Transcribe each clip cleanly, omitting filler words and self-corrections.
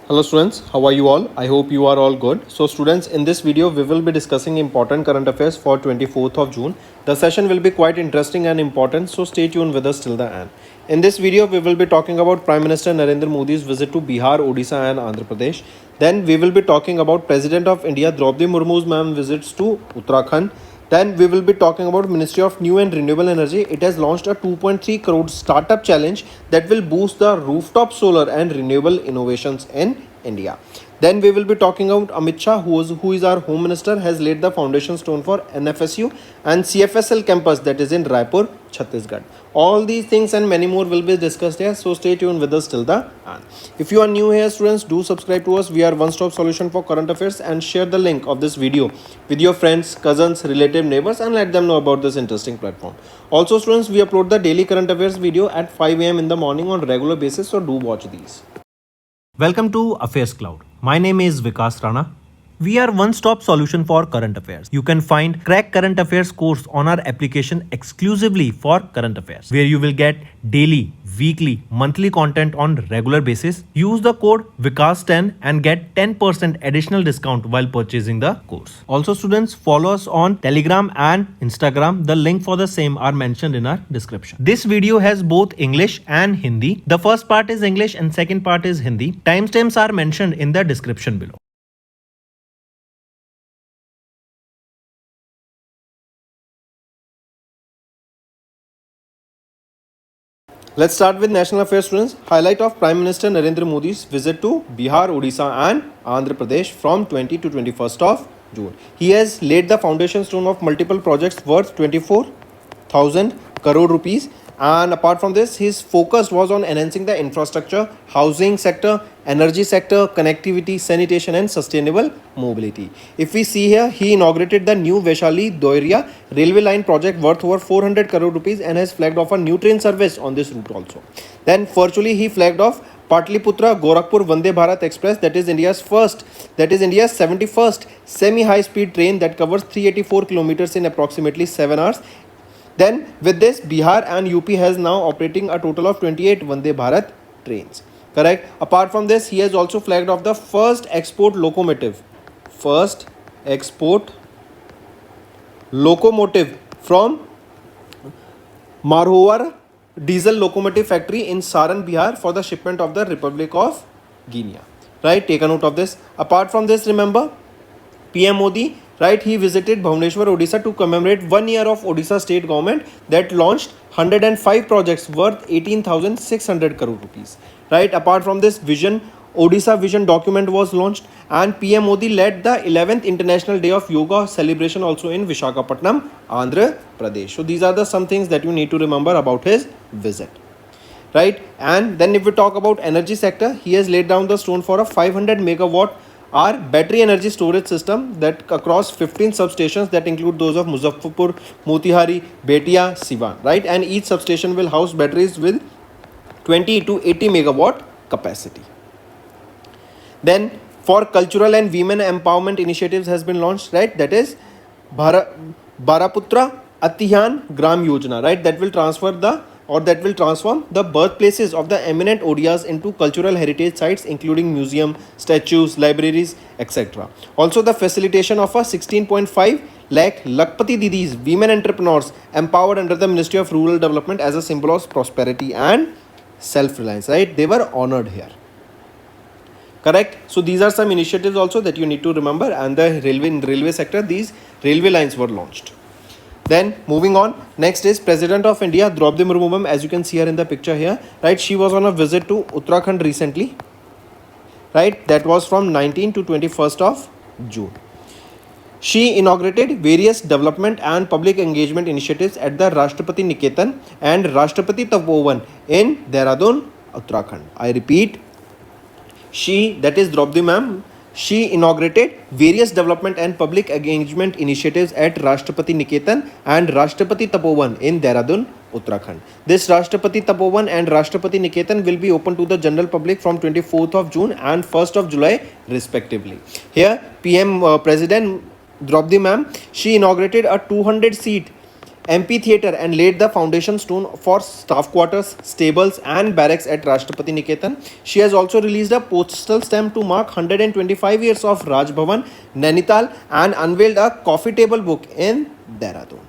Hello students, how are you all? I hope you are all good. So students, in this video we will be discussing important current affairs for 24th of June. The session will be quite interesting and important, so stay tuned with us till the end. In this video we will be talking about Prime Minister Narendra Modi's visit to Bihar, Odisha and Andhra Pradesh. Then we will be talking about President of India Draupadi Murmu's visits to Uttarakhand. Then we will be talking about Ministry of New and Renewable Energy. It has launched a 2.3 crore startup challenge that will boost the rooftop solar and renewable innovations in India. Then we will be talking about Amit Shah, who is our Home Minister, has laid the foundation stone for NFSU and CFSL campus that is in Raipur, Chhattisgarh. All these things and many more will be discussed here, so stay tuned with us till the end. If you are new here students, do subscribe to us. We are one-stop solution for current affairs, and share the link of this video with your friends, cousins, relatives, neighbors and let them know about this interesting platform. Also students, we upload the daily current affairs video at 5 am in the morning on regular basis, so do watch these. Welcome to Affairs Cloud. My name is Vikas Rana. We are one-stop solution for current affairs. You can find Crack Current Affairs course on our application exclusively for current affairs, where you will get daily, weekly, monthly content on regular basis. Use the code VIKAS10 and get 10% additional discount while purchasing the course. Also students, follow us on Telegram and Instagram. The link for the same are mentioned in our description. This video has both English and Hindi. The first part is English and second part is Hindi. Timestamps are mentioned in the description below. Let's start with national affairs students. Highlight of Prime Minister Narendra Modi's visit to Bihar, Odisha and Andhra Pradesh from 20 to 21st of June. He has laid the foundation stone of multiple projects worth 24,000 crore rupees, and apart from this his focus was on enhancing the infrastructure, housing sector, energy sector, connectivity, sanitation and sustainable mobility. If we see here, he inaugurated the new Vaishali Doiria railway line project worth over 400 crore rupees and has flagged off a new train service on this route also. Then virtually he flagged off Patliputra Gorakhpur Vande Bharat Express, that is India's 71st semi-high speed train that covers 384 kilometers in approximately 7 hours. Then with this, Bihar and UP has now operating a total of 28 Vande Bharat trains. Correct. Apart from this, he has also flagged off the first export locomotive from Marhowar diesel locomotive factory in Saran, Bihar for the shipment of the Republic of Guinea. Right, take a note of this. Apart from this, remember PM Modi, right, he visited Bhubaneswar, Odisha to commemorate 1 year of Odisha state government that launched 105 projects worth 18,600 crore rupees. Right, apart from this, Odisha Vision document was launched, and PM Modi led the 11th International Day of Yoga celebration also in Visakhapatnam, Andhra Pradesh. So these are the some things that you need to remember about his visit. Right, and then if we talk about energy sector, he has laid down the stone for a 500 megawatt our battery energy storage system that across 15 substations that include those of Muzaffarpur, Motihari, Betia, Siwan, right, and each substation will house batteries with 20 to 80 megawatt capacity. Then for cultural and women empowerment initiatives has been launched, right, that is Baraputra Atihan Gram Yojana, right, that will transform the birthplaces of the eminent Odias into cultural heritage sites, including museum, statues, libraries, etc. Also, the facilitation of a 16.5 lakh Lakpati Didis, women entrepreneurs empowered under the Ministry of Rural Development as a symbol of prosperity and self-reliance, right? They were honored here. Correct. So these are some initiatives also that you need to remember, and the railway sector, these railway lines were launched. Then moving on, next is President of India Draupadi Murmu, as you can see here in the picture here, right, she was on a visit to Uttarakhand recently, right, that was from 19 to 21st of June. She inaugurated various development and public engagement initiatives at the Rashtrapati Niketan and Rashtrapati Tapovan in Dehradun, Uttarakhand. I repeat, that is Draupadi ma'am, she inaugurated various development and public engagement initiatives at Rashtrapati Niketan and Rashtrapati Tapovan in Dehradun, Uttarakhand. This Rashtrapati Tapovan and Rashtrapati Niketan will be open to the general public from 24th of June and 1st of July respectively. Here, President Draupadi ma'am, she inaugurated a 200-seat amphitheatre and laid the foundation stone for staff quarters, stables and barracks at Rashtrapati Niketan. She has also released a postal stamp to mark 125 years of Raj Bhavan, Nainital, and unveiled a coffee table book in Dehradun.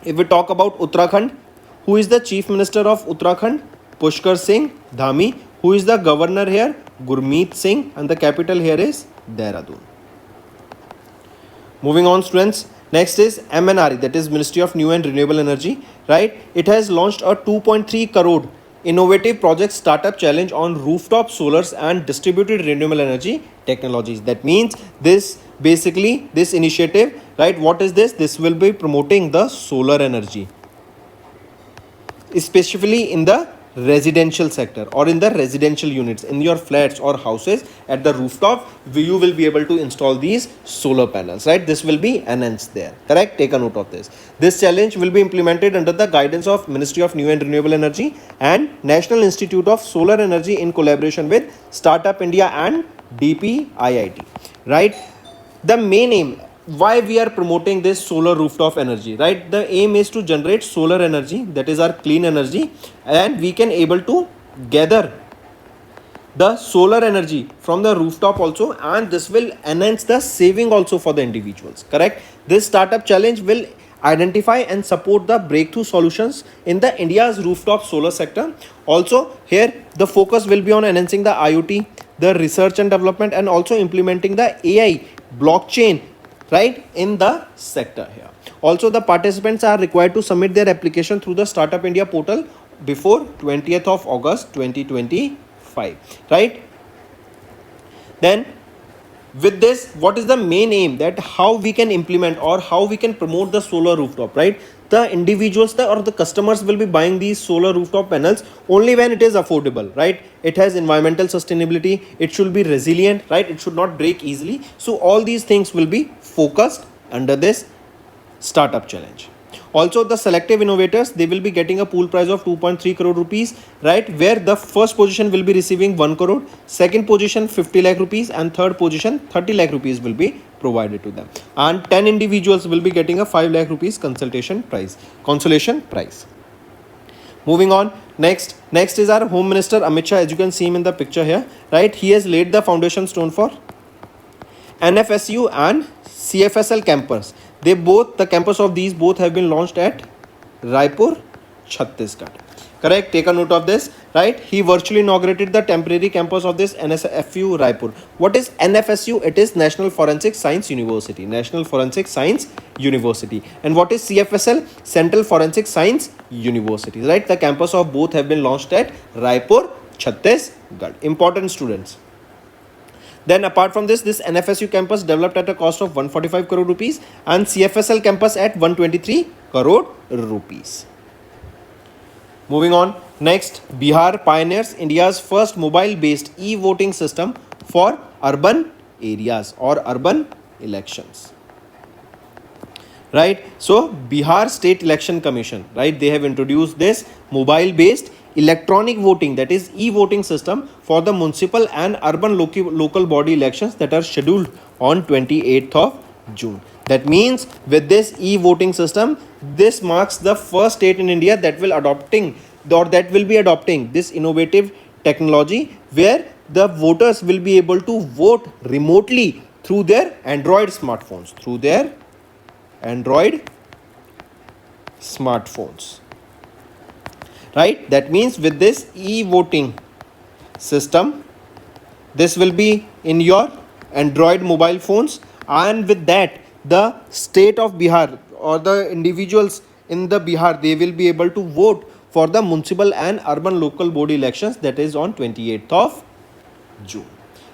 If we talk about Uttarakhand, who is the Chief Minister of Uttarakhand? Pushkar Singh Dhami. Who is the Governor here? Gurmeet Singh, and the capital here is Dehradun. Moving on, students. Next is MNRE, that is Ministry of New and Renewable Energy, right? It has launched a 2.3 crore innovative project startup challenge on rooftop solars and distributed renewable energy technologies. That means this initiative, right? What is this? This will be promoting the solar energy, especially in the residential sector or in the residential units in your flats or houses. At the rooftop you will be able to install these solar panels, right? This will be enhanced there, correct? Take a note of this. This challenge will be implemented under the guidance of Ministry of New and Renewable Energy and National Institute of Solar Energy in collaboration with Startup India and DPIIT, right? The main aim, why we are promoting this solar rooftop energy, right? The aim is to generate solar energy, that is our clean energy, and we can able to gather the solar energy from the rooftop also, and this will enhance the saving also for the individuals, correct? This startup challenge will identify and support the breakthrough solutions in the India's rooftop solar sector. Also here the focus will be on enhancing the IoT, the research and development, and also implementing the AI blockchain, right, in the sector here. Also the participants are required to submit their application through the Startup India portal before 20th of August 2025, right? Then with this, what is the main aim, that how we can implement or how we can promote the solar rooftop, right? The individuals or the customers will be buying these solar rooftop panels only when it is affordable, right? It has environmental sustainability, it should be resilient, right? It should not break easily. So all these things will be focused under this startup challenge. Also the selective innovators, they will be getting a pool prize of 2.3 crore rupees, right? Where the first position will be receiving 1 crore, second position 50 lakh rupees, and third position 30 lakh rupees will be provided to them. And 10 individuals will be getting a 5 lakh rupees consolation prize. Moving on, next is our Home Minister Amit Shah. As you can see him in the picture here, right? He has laid the foundation stone for NFSU and CFSL campus. The campus of these both have been launched at Raipur, Chhattisgarh. Correct? Take a note of this, right? He virtually inaugurated the temporary campus of this NSFU Raipur. What is NFSU? It is National Forensic Science University. National Forensic Science University. And what is CFSL? Central Forensic Science University, right? The campus of both have been launched at Raipur, Chhattisgarh. Important students. Then apart from this NFSU campus developed at a cost of 145 crore rupees and CFSL campus at 123 crore rupees. Moving on, next, Bihar pioneers India's first mobile-based e-voting system for urban areas or urban elections. Right? So, Bihar State Election Commission, right? They have introduced this mobile-based electronic voting, that is e-voting system for the municipal and urban local body elections that are scheduled on 28th of June. That means with this e-voting system, this marks the first state in India that will be adopting this innovative technology where the voters will be able to vote remotely through their Android smartphones. Right? That means with this e-voting system, this will be in your Android mobile phones, and with that the state of Bihar or the individuals in the Bihar, they will be able to vote for the municipal and urban local body elections that is on 28th of June.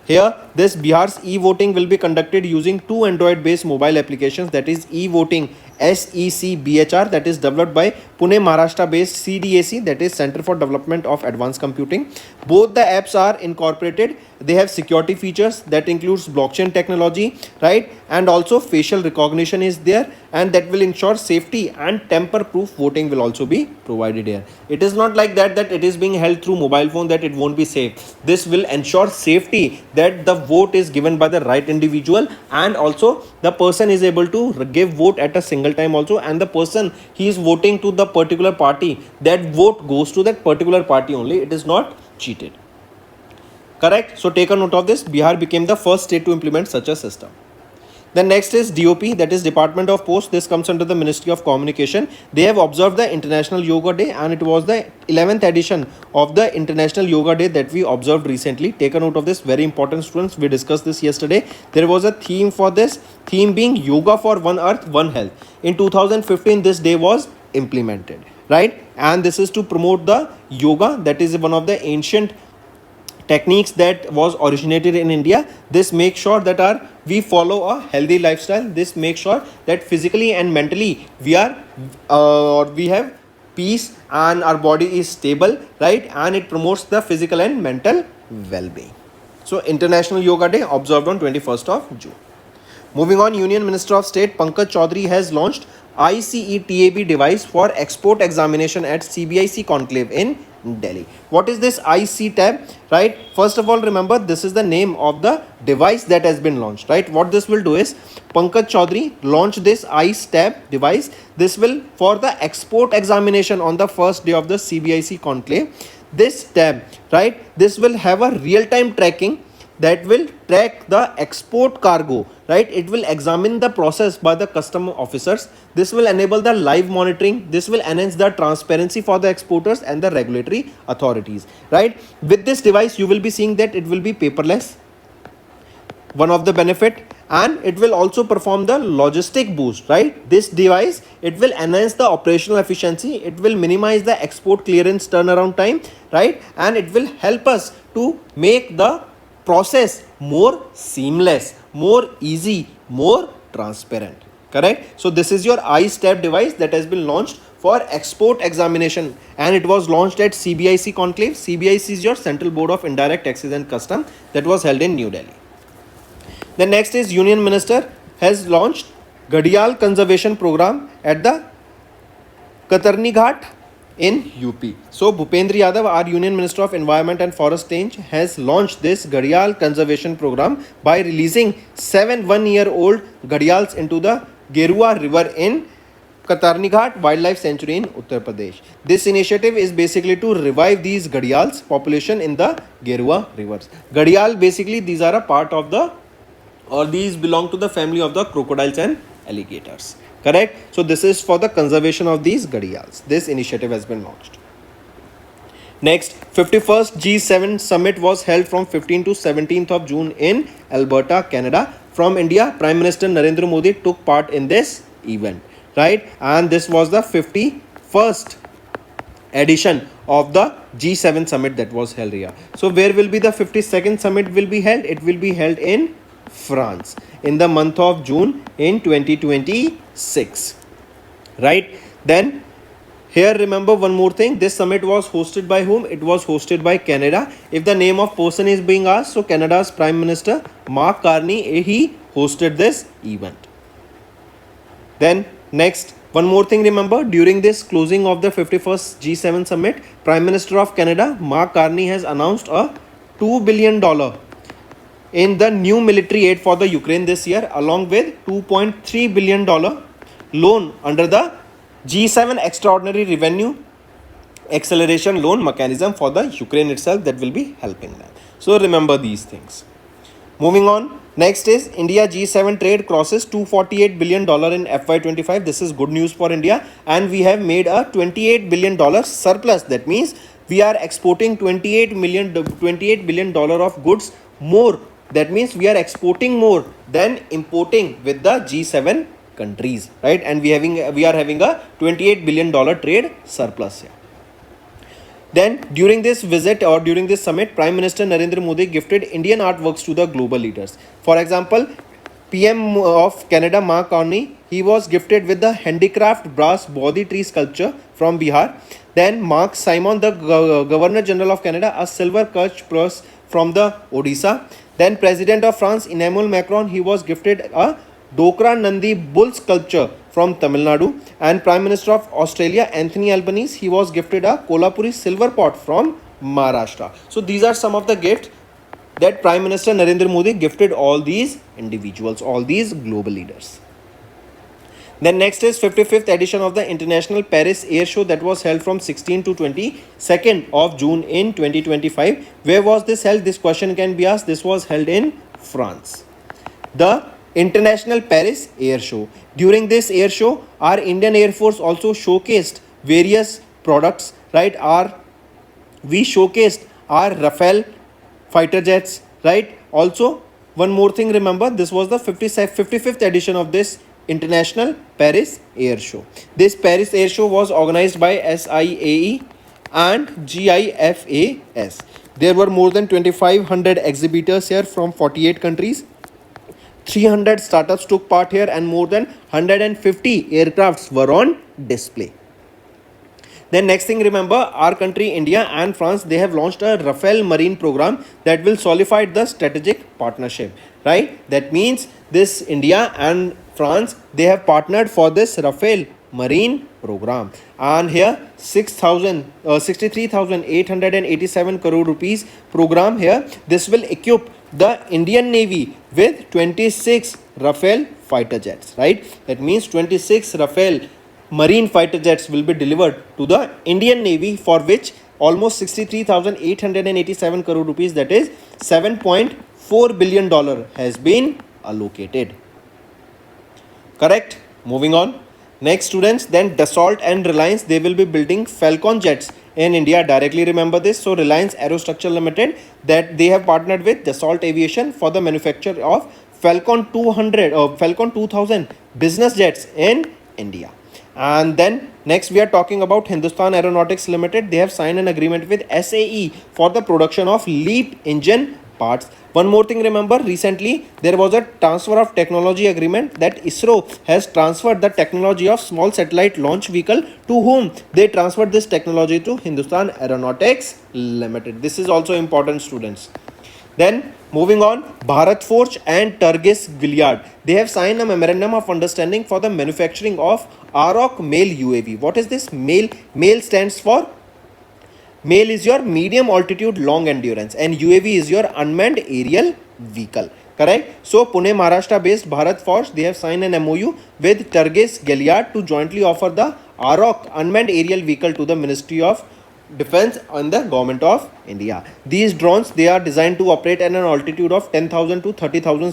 Here, this Bihar's e-voting will be conducted using two Android-based mobile applications, that is e-voting SECBHR, that is developed by Pune, Maharashtra-based CDAC, that is Center for Development of Advanced Computing. Both the apps are incorporated. They have security features that includes blockchain technology, right? And also facial recognition is there, and that will ensure safety, and tamper-proof voting will also be provided here. It is not like that it is being held through mobile phone that it won't be safe. This will ensure safety, that the vote is given by the right individual, and also the person is able to give vote at a single single time also, and the person he is voting to the particular party, that vote goes to that particular party only. It is not cheated. Correct? So take a note of this. Bihar became the first state to implement such a system. Then next is DOP, that is Department of Post. This comes under the Ministry of Communication. They have observed the International Yoga Day, and it was the 11th edition of the International Yoga Day that we observed recently. Take a note of this, very important, students. We discussed this yesterday. There was a theme for this, theme being Yoga for One Earth, One Health. In 2015, this day was implemented, right? And this is to promote the yoga, that is one of the ancient techniques that was originated in India. This makes sure that we follow a healthy lifestyle. This makes sure that physically and mentally we have peace and our body is stable, right? And it promotes the physical and mental well-being. So International Yoga Day observed on 21st of June. Moving on, Union Minister of State Pankaj Chaudhary has launched ICETAB device for export examination at CBIC conclave in Delhi. What is this ICETAB, right? First of all, remember, this is the name of the device that has been launched, right? What this will do is, Pankaj Chaudhary launched this ICETAB device. This will for the export examination on the first day of the CBIC conclave. This tab, right, this will have a real-time tracking that will track the export cargo, right? It will examine the process by the custom officers. This will enable the live monitoring. This will enhance the transparency for the exporters and the regulatory authorities, right? With this device, you will be seeing that it will be paperless, one of the benefit, and it will also perform the logistic boost, right? This device, it will enhance the operational efficiency. It will minimize the export clearance turnaround time, right? And it will help us to make the process more seamless, more easy, more transparent. Correct? So this is your ICETAB device that has been launched for export examination, and it was launched at CBIC conclave. CBIC is your Central Board of Indirect Taxes and Custom, that was held in New Delhi. The next is Union Minister has launched Ghadial Conservation Program at the Katarni Ghat in UP. So Bhupendra Yadav, our Union Minister of Environment and Forest Range, has launched this Ghadial Conservation Program by releasing 7 one-year-old ghadials into the Gerua River in Katarni Ghat Wildlife Sanctuary in Uttar Pradesh. This initiative is basically to revive these ghadials population in the Gerua rivers. Ghadial, basically these are a part of the, or these belong to the family of the crocodiles and alligators. Correct? So this is for the conservation of these ghadials. This initiative has been launched. Next, 51st G7 summit was held from 15th to 17th of June in Alberta, Canada. From India, Prime Minister Narendra Modi took part in this event, right? And this was the 51st edition of the G7 summit that was held here. So where will be the 52nd summit will be held? It will be held in France in the month of June in 2026, right? Then here, remember one more thing, this summit was hosted by whom? It was hosted by Canada. If the name of person is being asked, so Canada's Prime Minister Mark Carney, he hosted this event. Then next, one more thing, remember, during this closing of the 51st G7 summit, Prime Minister of Canada Mark Carney has announced a $2 billion in the new military aid for the Ukraine this year, along with $2.3 billion loan under the G7 Extraordinary Revenue Acceleration Loan Mechanism for the Ukraine itself, that will be helping them. So remember these things. Moving on, next is India G7 trade crosses $248 billion in FY25. This is good news for India, and we have made a $28 billion surplus. That means we are exporting $28 billion of goods more. That means we are exporting more than importing with the G7 countries, right? And we are having a $28 billion trade surplus here. Then during this visit or during this summit, Prime Minister Narendra Modi gifted Indian artworks to the global leaders. For example, PM of Canada Mark Carney, he was gifted with the handicraft brass Bodhi tree sculpture from Bihar. Then Mark Simon, the Governor General of Canada, a silver Kutch purse from the Odisha. Then President of France Emmanuel Macron, he was gifted a Dokra Nandi bull sculpture from Tamil Nadu. And Prime Minister of Australia Anthony Albanese, he was gifted a Kolhapuri silver pot from Maharashtra. So these are some of the gifts that Prime Minister Narendra Modi gifted all these individuals, all these global leaders. Then next is 55th edition of the International Paris Air Show that was held from 16 to 22nd of June in 2025. Where was this held? This question can be asked. This was held in France. The International Paris Air Show. During this air show, our Indian Air Force also showcased various products, right? We showcased our Rafale fighter jets, right? Also, one more thing, remember, this was the 55th edition of this International Paris Air Show. This Paris Air Show was organized by SIAE and GIFAS. There were more than 2,500 exhibitors here from 48 countries. 300 startups took part here and more than 150 aircrafts were on display. Then next thing, remember, our country India and France, they have launched a Rafale Marine program that will solidify the strategic partnership, right? That means this India and France, they have partnered for this Rafale Marine program, and here 63,887 crore rupees program here. This will equip the Indian Navy with 26 Rafale fighter jets, right? That means 26 Rafale Marine fighter jets will be delivered to the Indian Navy, for which almost 63,887 crore rupees, that is $7.4 billion, has been allocated. Correct? Moving on. Next, students, then Dassault and Reliance, they will be building Falcon jets in India directly. Remember this. So Reliance Aerostructure Limited, that they have partnered with Dassault Aviation for the manufacture of Falcon 200 or Falcon 2000 business jets in India. And then next we are talking about Hindustan Aeronautics Limited. They have signed an agreement with SAE for the production of LEAP engine parts. One more thing, remember, recently there was a transfer of technology agreement that ISRO has transferred the technology of small satellite launch vehicle. To whom they transferred this technology? To Hindustan Aeronautics Limited. This is also important, students. Then moving on, Bharat Forge and Turgis Gilead, they have signed a memorandum of understanding for the manufacturing of AROC MALE UAV. What is this? MALE? MALE stands for, MALE is your medium altitude long endurance, and UAV is your unmanned aerial vehicle. Correct? So Pune, Maharashtra based Bharat Forge, they have signed an MOU with Turgis Gilead to jointly offer the AROC unmanned aerial vehicle to the Ministry of Defense and the Government of India. These drones, they are designed to operate at an altitude of 10,000 to 30,000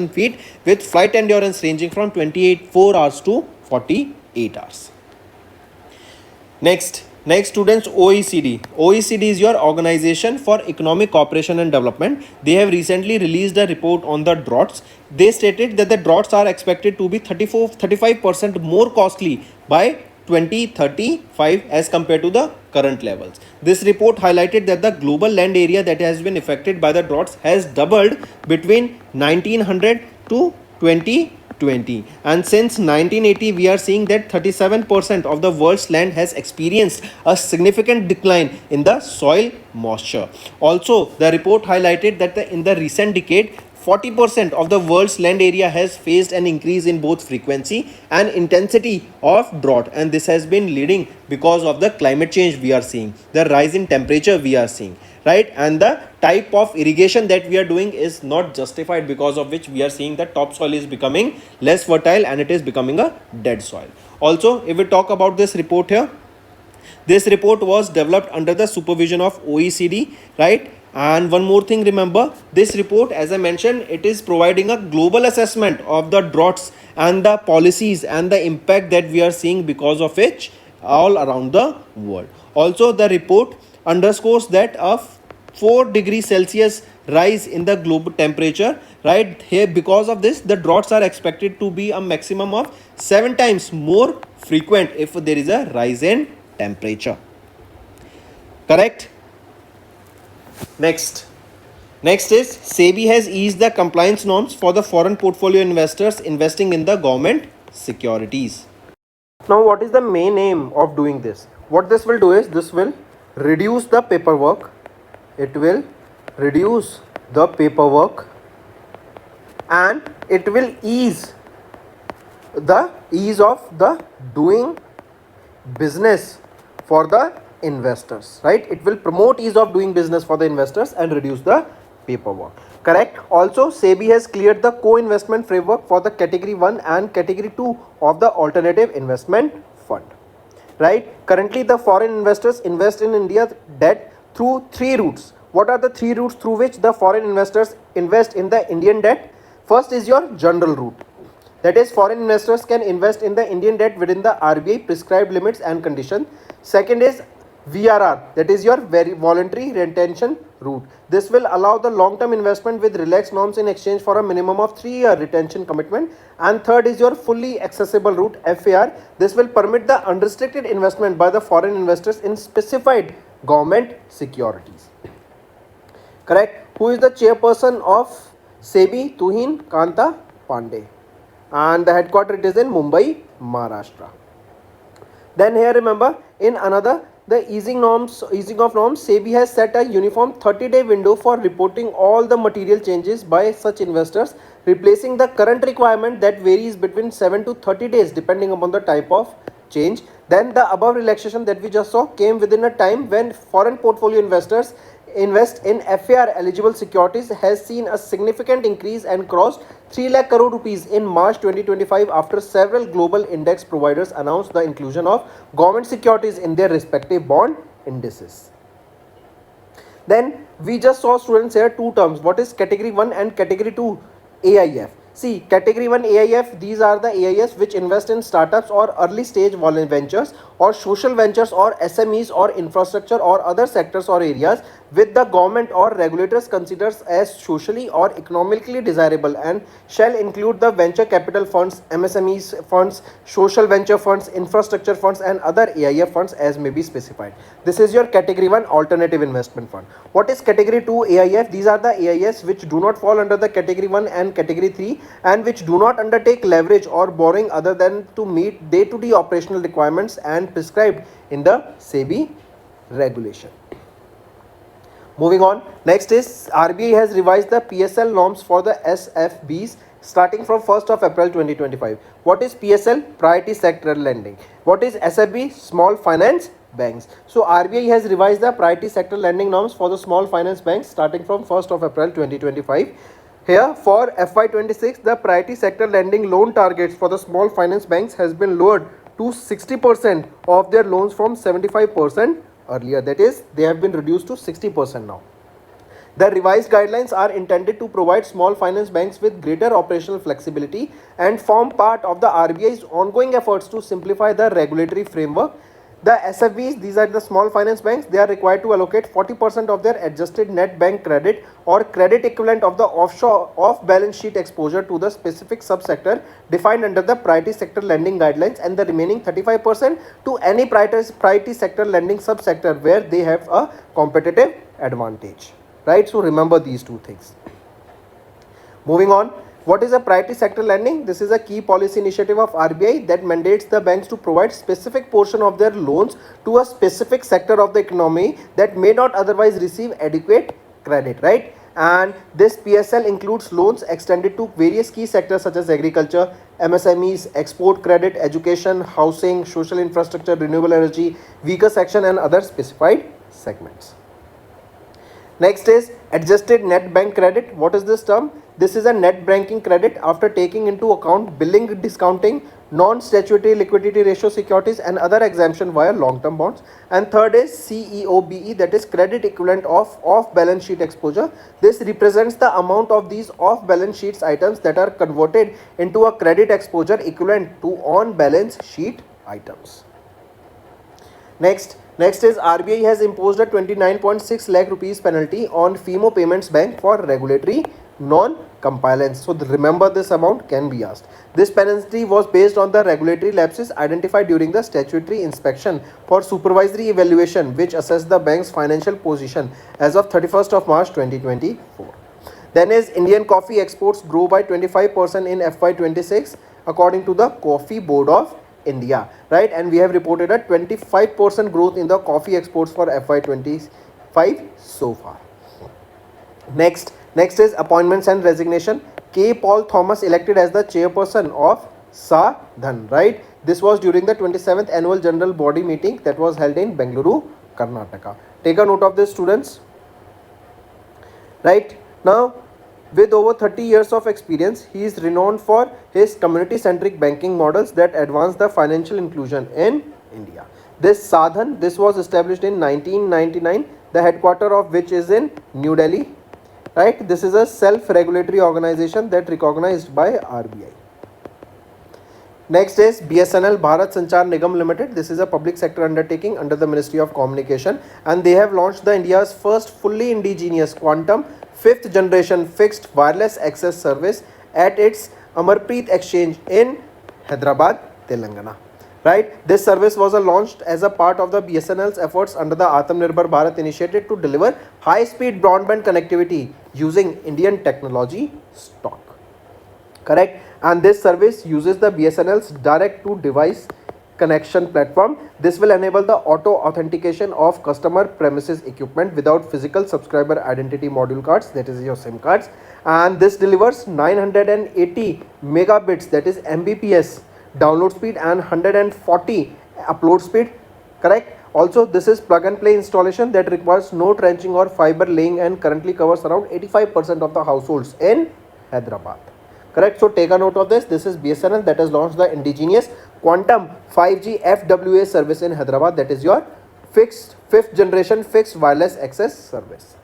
feet, with flight endurance ranging from 24 hours to 48 hours. Next, students, OECD. OECD is your Organization for Economic Cooperation and Development. They have recently released a report on the droughts. They stated that the droughts are expected to be 35% more costly by 2035 as compared to the current levels. This report highlighted that the global land area that has been affected by the droughts has doubled between 1900 to 2020, and since 1980 we are seeing that 37% of the world's land has experienced a significant decline in the soil moisture. Also, the report highlighted that in the recent decade, 40% of the world's land area has faced an increase in both frequency and intensity of drought, and this has been leading because of the climate change we are seeing, the rise in temperature we are seeing, right? And the type of irrigation that we are doing is not justified, because of which we are seeing that topsoil is becoming less fertile and it is becoming a dead soil. Also, if we talk about this report here, this report was developed under the supervision of OECD, right? And one more thing, remember, this report, as I mentioned, it is providing a global assessment of the droughts and the policies and the impact that we are seeing because of which all around the world. Also, the report underscores that a 4 degrees Celsius rise in the global temperature, right? Here, because of this, the droughts are expected to be a maximum of 7 times more frequent if there is a rise in temperature. Correct? Next is SEBI has eased the compliance norms for the foreign portfolio investors investing in the government securities. Now, what is the main aim of doing this? What this will do is, this will reduce the paperwork. It will reduce the paperwork and it will ease of the doing business for the investors, right? It will promote ease of doing business for the investors and reduce the paperwork. Correct. Also, SEBI has cleared the co-investment framework for the category 1 and category 2 of the alternative investment fund. Right. Currently, the foreign investors invest in India's debt through three routes. What are the three routes through which the foreign investors invest in the Indian debt? First is your general route. That is, foreign investors can invest in the Indian debt within the RBI prescribed limits and conditions. Second is VRR, that is your very voluntary retention route. This will allow the long-term investment with relaxed norms in exchange for a minimum of 3-year retention commitment. And third is your fully accessible route, FAR. This will permit the unrestricted investment by the foreign investors in specified government securities. Correct. Who is the chairperson of SEBI? Tuhin Kanta Pandey. And the headquarters it is in Mumbai, Maharashtra. Then here remember, in another, the easing of norms, SEBI has set a uniform 30-day window for reporting all the material changes by such investors, replacing the current requirement that varies between 7 to 30 days depending upon the type of change. Then the above relaxation that we just saw came within a time when foreign portfolio investors invest in FAR eligible securities has seen a significant increase and crossed 3 lakh crore rupees in March 2025 after several global index providers announced the inclusion of government securities in their respective bond indices. Then we just saw, students, here two terms. What is category 1 and category 2 AIF? See, category 1 AIF, these are the AIFs which invest in startups or early stage ventures or social ventures or SMEs or infrastructure or other sectors or areas with the government or regulators considers as socially or economically desirable and shall include the venture capital funds, MSMEs funds, social venture funds, infrastructure funds and other AIF funds as may be specified. This is your category 1 alternative investment fund. What is category 2 AIF? These are the AIFs which do not fall under the category 1 and category 3 and which do not undertake leverage or borrowing other than to meet day-to-day operational requirements and prescribed in the SEBI regulation. Moving on, next is RBI has revised the PSL norms for the SFBs starting from 1st of April 2025. What is PSL? Priority sector lending. What is SFB? Small finance banks. So RBI has revised the priority sector lending norms for the small finance banks starting from 1st of April 2025. Here for FY26, the priority sector lending loan targets for the small finance banks has been lowered to 60% of their loans from 75% earlier. That is, they have been reduced to 60% now. The revised guidelines are intended to provide small finance banks with greater operational flexibility and form part of the RBI's ongoing efforts to simplify the regulatory framework. The SFBs, these are the small finance banks, they are required to allocate 40% of their adjusted net bank credit or credit equivalent of the offshore off-balance sheet exposure to the specific subsector defined under the priority sector lending guidelines and the remaining 35% to any priority sector lending subsector where they have a competitive advantage. Right? So remember these two things. Moving on. What is a priority sector lending? This is a key policy initiative of RBI that mandates the banks to provide specific portion of their loans to a specific sector of the economy that may not otherwise receive adequate credit, right? And this PSL includes loans extended to various key sectors such as agriculture, MSMEs, export credit, education, housing, social infrastructure, renewable energy, weaker section and other specified segments. Next is adjusted net bank credit. What is this term? This is a net banking credit after taking into account billing, discounting, non-statutory liquidity ratio securities and other exemption via long-term bonds. And third is CEOBE, that is credit equivalent of off-balance sheet exposure. This represents the amount of these off-balance sheets items that are converted into a credit exposure equivalent to on-balance sheet items. Next is RBI has imposed a 29.6 lakh rupees penalty on FIMO Payments Bank for regulatory non-compliance. So remember, this amount can be asked. This penalty was based on the regulatory lapses identified during the statutory inspection for supervisory evaluation which assessed the bank's financial position as of 31st of March 2024. Then is Indian coffee exports grow by 25% in FY26 according to the Coffee Board of India, right? And we have reported a 25% growth in the coffee exports for FY25 so far. Next is appointments and resignation. K. Paul Thomas elected as the chairperson of SADHAN, right? This was during the 27th annual general body meeting that was held in Bengaluru, Karnataka. Take a note of this, students. Right now, With over 30 years of experience, he is renowned for his community-centric banking models that advance the financial inclusion in India. This Sadhan, this was established in 1999, the headquarter of which is in New Delhi. Right? This is a self-regulatory organization that recognized by RBI. Next is BSNL, Bharat Sanchar Nigam Limited. This is a public sector undertaking under the Ministry of Communication, and they have launched the India's first fully indigenous quantum 5th generation fixed wireless access service at its Amarpreet exchange in Hyderabad, Telangana. Right? This service was launched as a part of the BSNL's efforts under the Atmanirbhar Bharat initiative to deliver high-speed broadband connectivity using Indian technology stock. Correct? And this service uses the BSNL's direct-to-device connection platform. This will enable the auto authentication of customer premises equipment without physical subscriber identity module cards, that is your SIM cards, and this delivers 980 megabits, that is Mbps download speed, and 140 upload speed. Correct? Also, this is plug and play installation that requires no trenching or fiber laying and currently covers around 85% of the households in Hyderabad. Correct? So take a note of this. This is BSNL that has launched the indigenous quantum 5G FWA service in Hyderabad, that is your fixed 5th generation fixed wireless access service.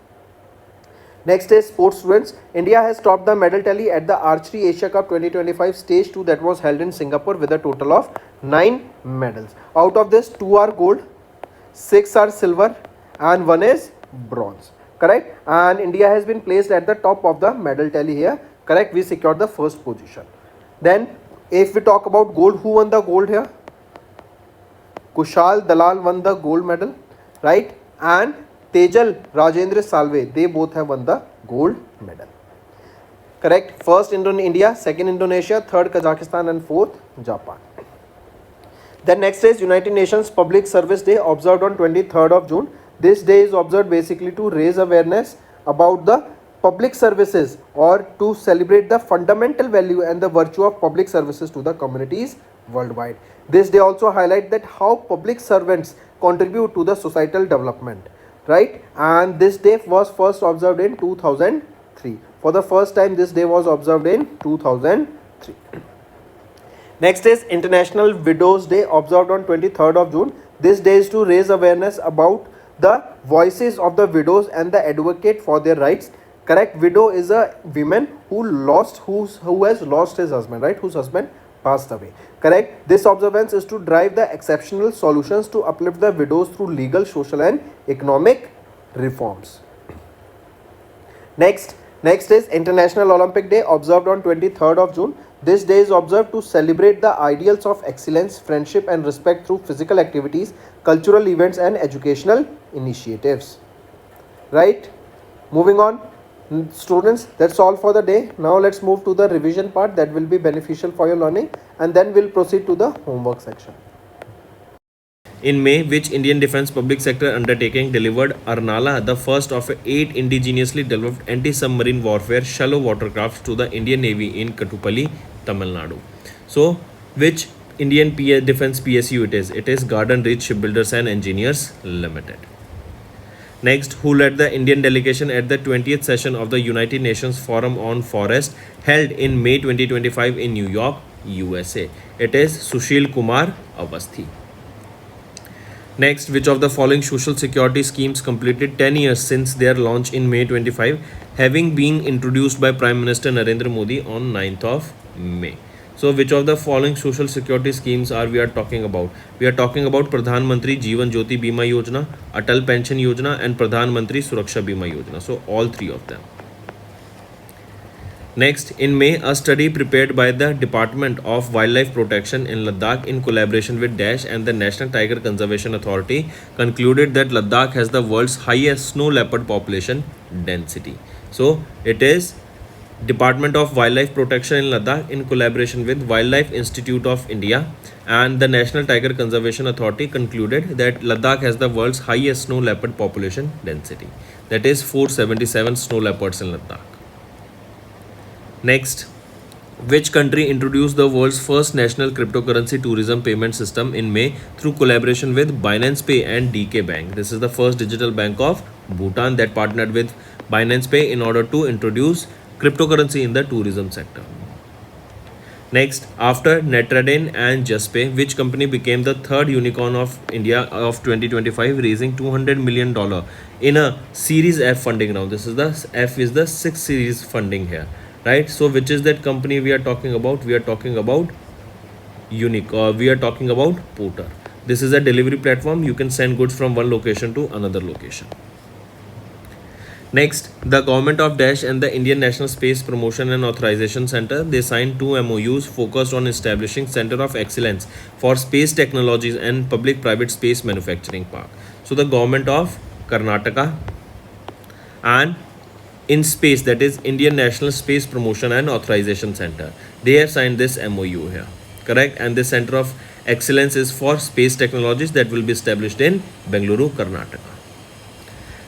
Next is sports students. India has topped the medal tally at the Archery Asia Cup 2025 Stage 2 that was held in Singapore with a total of 9 medals. Out of this, 2 are gold, 6 are silver, and 1 is bronze. Correct? And India has been placed at the top of the medal tally here. Correct? We secured the first position. Then, if we talk about gold, who won the gold here? Kushal Dalal won the gold medal, right? And Tejal Rajendra Salve, they both have won the gold medal. Correct? First India, second Indonesia, third Kazakhstan, and fourth Japan. Then next is United Nations Public Service Day, observed on 23rd of June. This day is observed basically to raise awareness about the public services or to celebrate the fundamental value and the virtue of public services to the communities worldwide. This day also highlights that how public servants contribute to the societal development, right? And this day was first observed in 2003. For the first time, this day was observed in 2003. Next is International Widows Day, observed on 23rd of June. This day is to raise awareness about the voices of the widows and the advocate for their rights. Correct? Widow is a woman who has lost his husband, right? Whose husband passed away. Correct? This observance is to drive the exceptional solutions to uplift the widows through legal, social, and economic reforms. Next is International Olympic Day, observed on 23rd of June. This day is observed to celebrate the ideals of excellence, friendship, and respect through physical activities, cultural events, and educational initiatives. Right? Moving on. Students, that's all for the day. Now let's move to the revision part that will be beneficial for your learning, and then we'll proceed to the homework section. In May, which Indian defense public sector undertaking delivered Arnala, the first of 8 indigenously developed anti-submarine warfare shallow watercrafts to the Indian Navy in Kattupalli, Tamil Nadu? So, which Indian defense PSU it is? It is Garden Ridge Shipbuilders and Engineers Limited. Next, who led the Indian delegation at the 20th session of the United Nations Forum on Forest held in May 2025 in New York, USA? It is Sushil Kumar Awasthi. Next, which of the following social security schemes completed 10 years since their launch in May 25, having been introduced by Prime Minister Narendra Modi on 9th of May? So, which of the following social security schemes are we are talking about? We are talking about Pradhan Mantri Jeevan Jyoti Bima Yojana, Atal Pension Yojana, and Pradhan Mantri Suraksha Bima Yojana. So, all 3 of them. Next, in May, a study prepared by the Department of Wildlife Protection in Ladakh in collaboration with DASH and the National Tiger Conservation Authority concluded that Ladakh has the world's highest snow leopard population density. So, it is Department of Wildlife Protection in Ladakh in collaboration with Wildlife Institute of India and the National Tiger Conservation Authority concluded that Ladakh has the world's highest snow leopard population density. That is 477 snow leopards in Ladakh. Next, which country introduced the world's first national cryptocurrency tourism payment system in May through collaboration with Binance Pay and DK Bank? This is the first digital bank of Bhutan that partnered with Binance Pay in order to introduce cryptocurrency in the tourism sector. Next, after Netradian and Juspay, which company became the third unicorn of India of 2025, raising $200 million in a Series F funding round. This is the F is the sixth series funding here, right? So, which is that company we are talking about? We are talking about we are talking about Porter. This is a delivery platform. You can send goods from one location to another location. Next, the government of Dash and the Indian National Space Promotion and Authorization Center, they signed two MOUs focused on establishing Center of Excellence for Space Technologies and Public-Private Space Manufacturing Park. So the government of Karnataka and in space, that is Indian National Space Promotion and Authorization Center, they have signed this MOU here, correct? And this Center of Excellence is for Space Technologies that will be established in Bengaluru, Karnataka.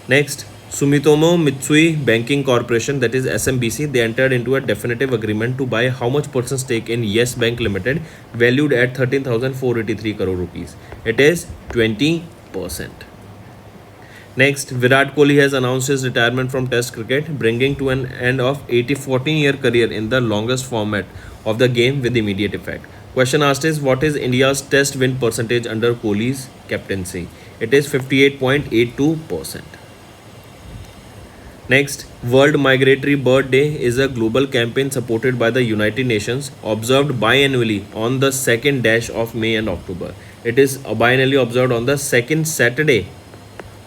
Next, Sumitomo Mitsui Banking Corporation, that is SMBC, they entered into a definitive agreement to buy how much percent stake in Yes Bank Limited, valued at 13,483 crore rupees. It is 20%. Next, Virat Kohli has announced his retirement from Test cricket, bringing to an end of 14-year career in the longest format of the game with immediate effect. Question asked is, what is India's Test win percentage under Kohli's captaincy? It is 58.82%. Next, World Migratory Bird Day is a global campaign supported by the United Nations, observed biannually on the second dash of May and October. It is biannually observed on the second Saturday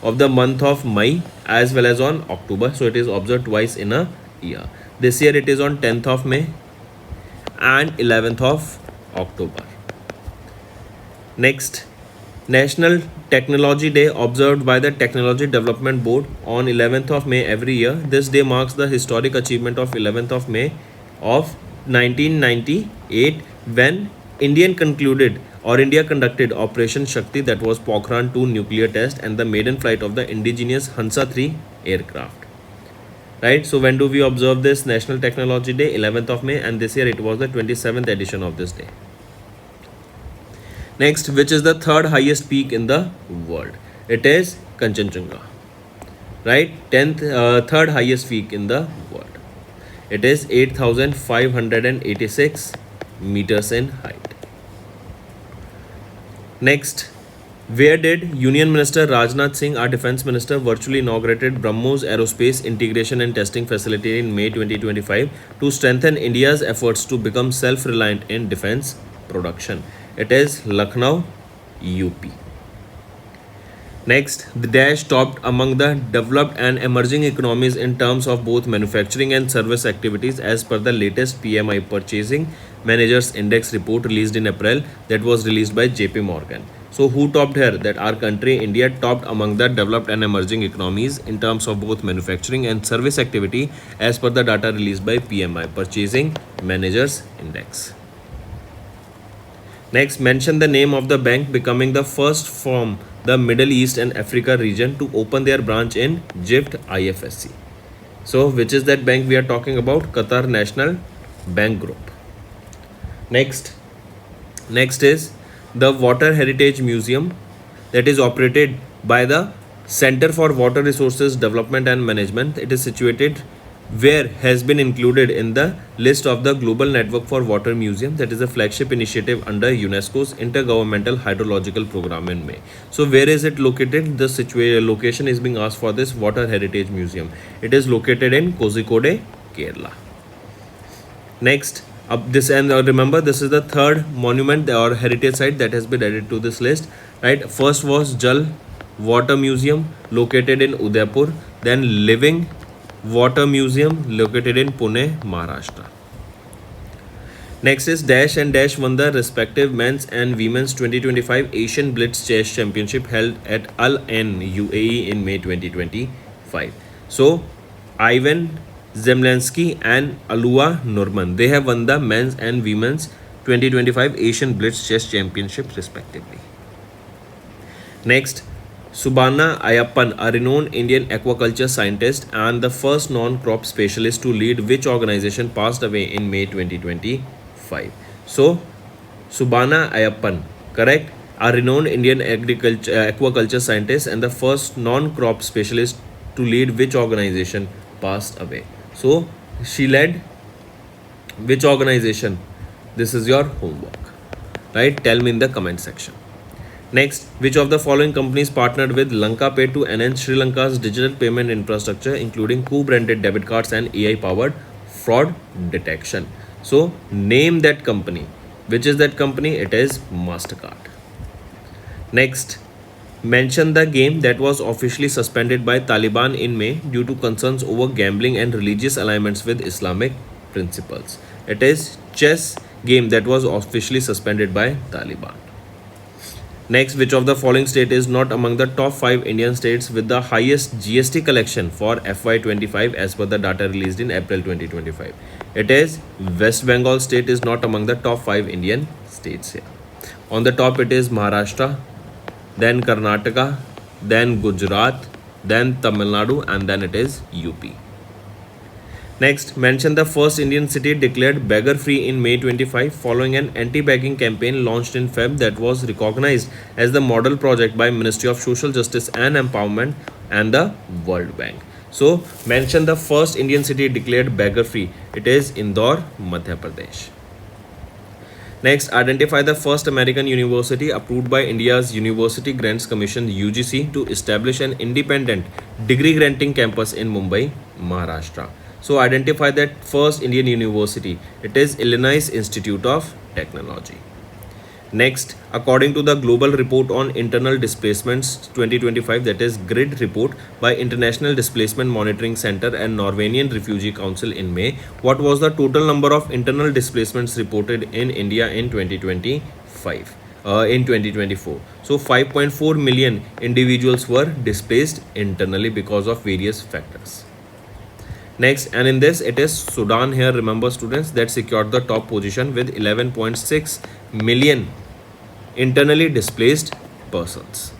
of the month of May as well as on October. So it is observed twice in a year. This year it is on 10th of May and 11th of October. Next, National Technology Day, observed by the Technology Development Board on 11th of May every year. This day marks the historic achievement of 11th of May of 1998 when India conducted Operation Shakti, that was Pokhran 2 nuclear test and the maiden flight of the indigenous Hansa 3 aircraft. Right, so when do we observe this National Technology Day? 11th of May, and this year it was the 27th edition of this day. Next, which is the third highest peak in the world? It is Kanchenjunga. Right, third highest peak in the world. It is 8,586 meters in height. Next, where did Union Minister Rajnath Singh, our Defence Minister, virtually inaugurated BrahMos Aerospace Integration and Testing Facility in May 2025 to strengthen India's efforts to become self-reliant in defence production? It is Lucknow, UP. Next, the Dash topped among the developed and emerging economies in terms of both manufacturing and service activities as per the latest PMI Purchasing Managers Index report released in April, that was released by JP Morgan. So who topped here? That our country, India, topped among the developed and emerging economies in terms of both manufacturing and service activity as per the data released by PMI Purchasing Managers Index. Next, mention the name of the bank becoming the first from the Middle East and Africa region to open their branch in Egypt, IFSC. So, which is that bank we are talking about? Qatar National Bank Group. Next is the Water Heritage Museum, that is operated by the Center for Water Resources Development and Management. It is situated where has been included in the list of the Global Network for Water Museum, that is a flagship initiative under UNESCO's Intergovernmental Hydrological Program in May. So where is it located? The location is being asked for this Water Heritage Museum. It is located in Kozhikode, Kerala. Next, remember, this is the third monument or heritage site that has been added to this list. Right, first was Jal Water Museum located in Udaipur, then Living Water Museum located in Pune, Maharashtra. Next is Dash and Dash won the respective men's and women's 2025 Asian Blitz Chess Championship held at Al Ain, UAE in May 2025. So, Ivan Zemlensky and Alua Norman, they have won the men's and women's 2025 Asian Blitz Chess Championships respectively. Next, Subhana Ayappan, a renowned Indian aquaculture scientist and the first non-crop specialist to lead which organization, passed away in May 2025. So, Subhana Ayappan, correct? A renowned Indian aquaculture scientist and the first non-crop specialist to lead which organization, passed away. So, She led which organization? This is your homework, right? Tell me in the comment section. Next, which of the following companies partnered with Lanka Pay to enhance Sri Lanka's digital payment infrastructure, including co-branded debit cards and AI-powered fraud detection? So, name that company. Which is that company? It is Mastercard. Next, mention the game that was officially suspended by Taliban in May due to concerns over gambling and religious alignments with Islamic principles. It is chess game that was officially suspended by Taliban. Next, which of the following state is not among the top 5 Indian states with the highest GST collection for FY25 as per the data released in April 2025? It is West Bengal state is not among the top 5 Indian states here. On the top it is Maharashtra, then Karnataka, then Gujarat, then Tamil Nadu, and then it is UP. Next, mention the first Indian city declared beggar free in May 25 following an anti-begging campaign launched in Feb that was recognized as the model project by Ministry of Social Justice and Empowerment and the World Bank. So, mention the first Indian city declared beggar free. It is Indore, Madhya Pradesh. Next, identify the first American university approved by India's University Grants Commission UGC to establish an independent degree granting campus in Mumbai, Maharashtra. So identify that first Indian university. It is Illinois Institute of Technology. Next, according to the Global Report on Internal Displacements 2025, that is GRID report by International Displacement Monitoring Center and Norwegian Refugee Council in May, what was the total number of internal displacements reported in India in 2025? In 2024. So 5.4 million individuals were displaced internally because of various factors. Next, and in this it is Sudan here, remember students, that secured the top position with 11.6 million internally displaced persons.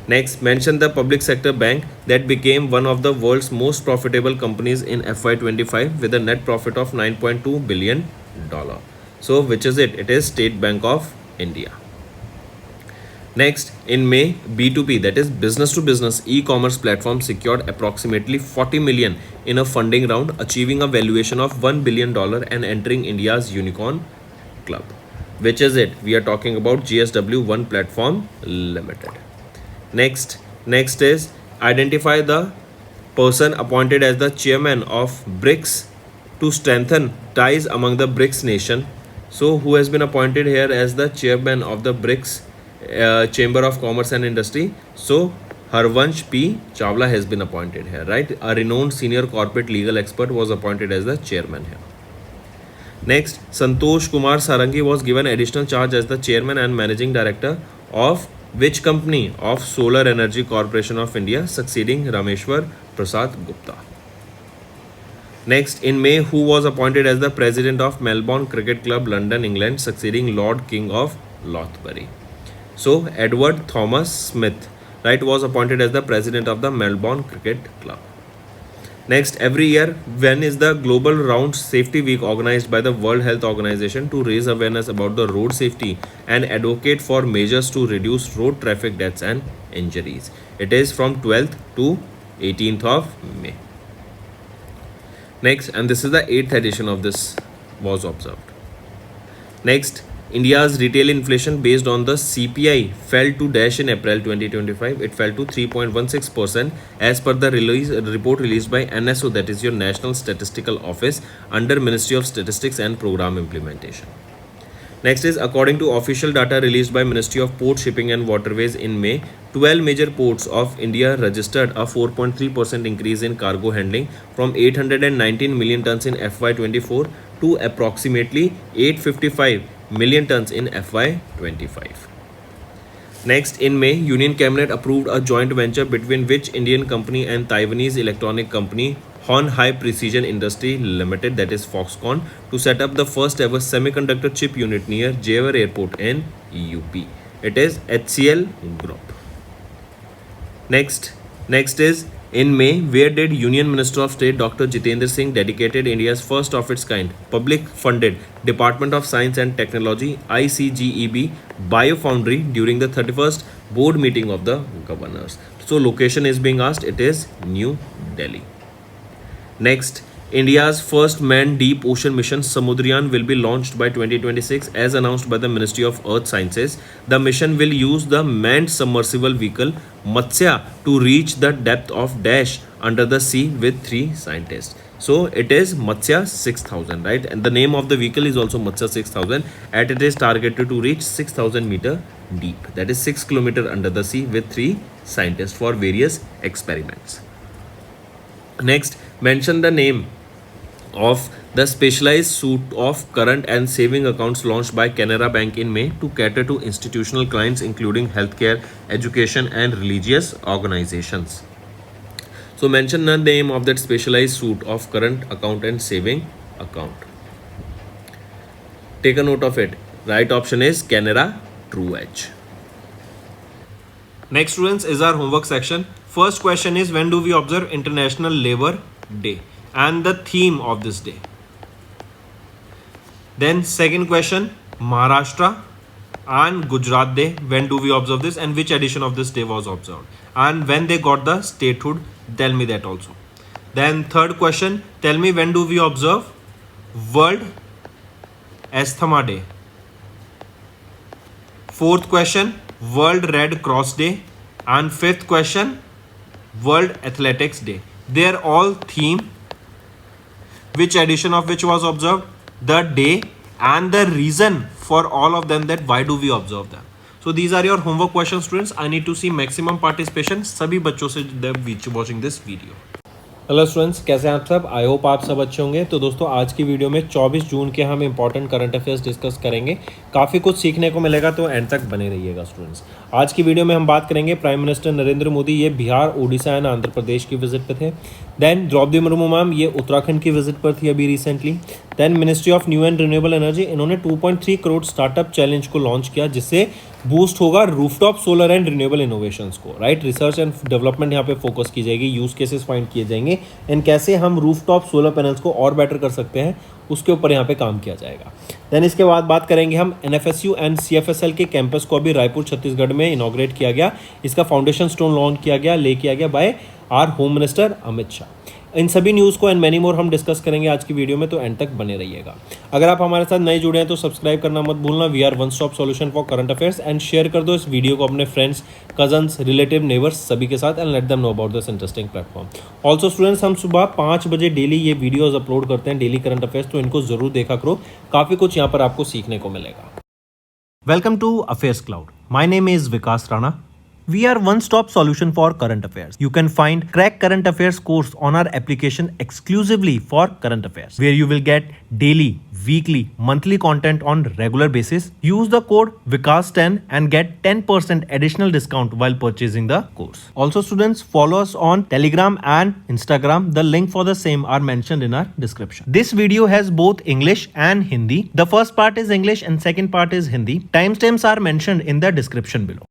Next, mention the public sector bank that became one of the world's most profitable companies in FY25 with a net profit of $9.2 billion. So which is it? It is State Bank of India. Next, in May, B2B, that is business to business e-commerce platform secured approximately 40 million in a funding round, achieving a valuation of $1 billion and entering India's unicorn club. Which is it? We are talking about GSW One Platform Limited. Next is identify the person appointed as the chairman of BRICS to strengthen ties among the BRICS nation. So who has been appointed here as the chairman of the BRICS Chamber of Commerce and Industry? So Harvansh P. Chawla has been appointed here, right? A renowned senior corporate legal expert was appointed as the chairman here. Next, Santosh Kumar Sarangi was given additional charge as the chairman and managing director of which company? Of Solar Energy Corporation of India, succeeding Rameshwar Prasad Gupta. Next, in May, who was appointed as the president of Melbourne Cricket Club, London, England, succeeding Lord King of Lothbury? So, Edward Thomas Smith, right, was appointed as the president of the Melbourne Cricket Club. Next, every year, when is the Global Round Safety Week organized by the World Health Organization to raise awareness about the road safety and advocate for measures to reduce road traffic deaths and injuries? It is from 12th to 18th of May. Next, and this is the 8th edition of this was observed. Next, India's retail inflation based on the CPI fell to dash in April 2025. It fell to 3.16% as per the report released by NSO, that is your National Statistical Office under Ministry of Statistics and Program Implementation. Next is according to official data released by Ministry of Port, Shipping and Waterways in May, 12 major ports of India registered a 4.3% increase in cargo handling from 819 million tons in FY24 to approximately 855 million tons in FY25. Next, in May, Union Cabinet approved a joint venture between which Indian company and Taiwanese electronic company Hon High Precision Industry Limited, that is Foxconn, to set up the first ever semiconductor chip unit near Jewar Airport in UP. It is HCL Group. Next is in May, where did Union Minister of State Dr. Jitendra Singh dedicated India's first of its kind public funded Department of Science and Technology ICGEB Biofoundry during the 31st board meeting of the governors? So location is being asked, it is New Delhi. Next, India's first manned deep ocean mission Samudriyaan will be launched by 2026 as announced by the Ministry of Earth Sciences. The mission will use the manned submersible vehicle Matsya to reach the depth of dash under the sea with 3 scientists. So it is Matsya 6000, right? And the name of the vehicle is also Matsya 6000 and it is targeted to reach 6000 meter deep. That is 6 kilometer under the sea with 3 scientists for various experiments. Next, mention the name of the specialized suite of current and saving accounts launched by Canara Bank in May to cater to institutional clients including healthcare, education and religious organizations. So mention the name of that specialized suite of current account and saving account. Take a note of it. Right option is Canara True Edge. Next, students, is our homework section. First question is, when do we observe International Labour Day and the theme of this day? Then second question, Maharashtra and Gujarat Day, when do we observe this and which edition of this day was observed, and when they got the statehood, tell me that also. Then third question, tell me when do we observe World Asthma Day. Fourth question, World Red Cross Day, and fifth question, World Athletics Day. They are all theme. Which edition of which was observed, the day, and the reason for all of them, that why do we observe them. So these are your homework questions, students. I need to see maximum participation सभी बच्चों से watching this video. Hello students, कैसे हैं आप सब? I hope आप सब अच्छे होंगे। तो दोस्तों, आज की वीडियो में 24 जून के हम इंपॉर्टेंट करंट अफेयर्स डिस्कस करेंगे। काफ़ी कुछ सीखने को मिलेगा, तो एंड तक बने रहिएगा स्टूडेंट्स। आज की वीडियो में हम बात करेंगे प्राइम मिनिस्टर नरेंद्र मोदी, ये बिहार, उड़ीसा एंड आंध्र प्रदेश की विजिट पे थे। देन द्रौपदी मुर्मू मैम, ये उत्तराखंड की विजिट पर थी अभी recently. Then ministry of new and renewable energy, इन्होंने 2.3 करोड़ स्टार्टअप चैलेंज को लॉन्च किया, जिससे बूस्ट होगा rooftop solar and renewable innovations को, राइट। रिसर्च एंड डेवलपमेंट यहाँ पे फोकस की जाएगी, यूज केसेस फाइंड किए जाएंगे एंड कैसे हम रूफटॉप सोलर पैनल्स को और बेटर कर सकते हैं, उसके ऊपर यहाँ पे काम किया जाएगा। देन इसके बाद बात करेंगे हम एनएफएसयू एंड सीएफएसएल के कैंपस को अभी रायपुर छत्तीसगढ़ में इनॉग्रेट किया गया। इसका फाउंडेशन स्टोन लॉन्च किया गया by our home minister Amit Shah. इन सभी न्यूज़ को एंड मैनी मोर हम डिस्कस करेंगे आज की वीडियो में, तो एंड तक बने रहिएगा। अगर आप हमारे साथ नए जुड़े हैं तो सब्सक्राइब करना मत भूलना। We are one stop solution for current affairs, and share कर दो इस वीडियो को अपने फ्रेंड्स, कजन्स, रिलेटिव, नेबर्स सभी के साथ, and let them know about this interesting platform. Also students, हम सुबह 5 बजे डेली ये वीडियोज अपलोड करते हैं, डेली करंट अफेयर्स, तो इनको जरूर देखा करो। काफ़ी कुछ यहाँ पर आपको सीखने को मिलेगा। Welcome to affairs cloud. My name is Vikas Rana. We are one-stop solution for current affairs. You can find Crack Current Affairs course on our application exclusively for current affairs, where you will get daily, weekly, monthly content on regular basis. Use the code VIKAS10 and get 10% additional discount while purchasing the course. Also, students, follow us on Telegram and Instagram. The link for the same are mentioned in our description. This video has both English and Hindi. The first part is English and second part is Hindi. Timestamps are mentioned in the description below.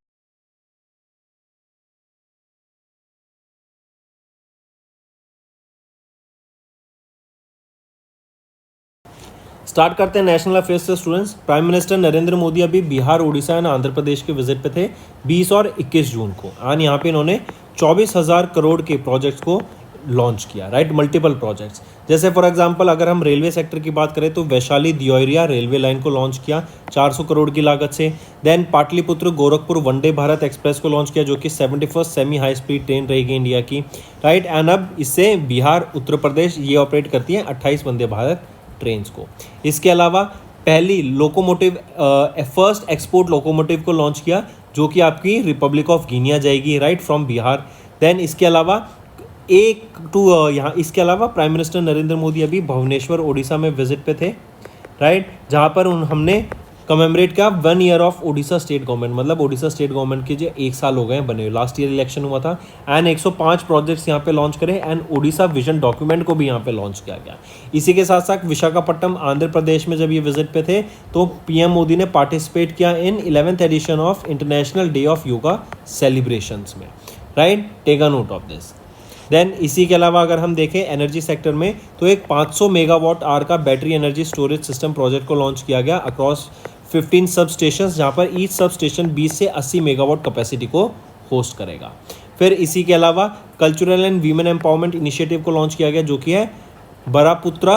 Start करते हैं national affairs से students. Prime minister Narendra Modi अभी Bihar, Orissa and Andhra Pradesh के visit पे थे 20 और 21 जून को, and यहाँ पे इन्होंने 24,000 करोड़ के प्रोजेक्ट्स को लॉन्च किया, राइट। मल्टीपल प्रोजेक्ट्स, जैसे फॉर एग्जांपल अगर हम रेलवे सेक्टर की बात करें तो वैशाली दियोरिया रेलवे लाइन को लॉन्च किया 400 करोड़ की लागत से। देन पाटलिपुत्र गोरखपुर वंदे भारत एक्सप्रेस को लॉन्च किया, जो कि 71st semi high speed train रहेगी इंडिया की, राइट। एंड अब इससे बिहार, उत्तर प्रदेश ये ऑपरेट करती हैं 28 वंदे भारत ट्रेन्स को। इसके अलावा पहली लोकोमोटिव, फर्स्ट एक्सपोर्ट लोकोमोटिव को लॉन्च किया, जो कि आपकी रिपब्लिक ऑफ गिनिया जाएगी, राइट, फ्रॉम बिहार। देन इसके अलावा इसके अलावा प्राइम मिनिस्टर नरेंद्र मोदी अभी भुवनेश्वर ओडिशा में विजिट पे थे, राइट, जहाँ पर हमने कमेमोरेट किया 1 year of Odisha state government, मतलब ओडिशा स्टेट गवर्नमेंट के जो 1 साल हो गए हैं बने हुए, लास्ट ईयर इलेक्शन हुआ था, एंड 105 प्रोजेक्ट्स यहाँ पे लॉन्च करे, एंड ओडिशा विजन डॉक्यूमेंट को भी यहाँ पे लॉन्च किया गया। इसी के साथ साथ विशाखापट्टनम आंध्र प्रदेश में जब ये विजिट पे थे तो पीएम मोदी ने पार्टिसिपेट किया in 11th edition of international day of yoga celebrations में, right. Take a note of this. Then इसी के अलावा अगर हम देखें एनर्जी सेक्टर में, तो एक 500 मेगावाट आवर का battery energy storage system project को लॉन्च किया गया अक्रॉस 15 सब स्टेशंस, जहाँ पर ईच सब स्टेशन 20 से 80 मेगावाट कैपेसिटी को होस्ट करेगा। फिर इसी के अलावा cultural and women empowerment initiative को लॉन्च किया गया, जो कि है बरापुत्रा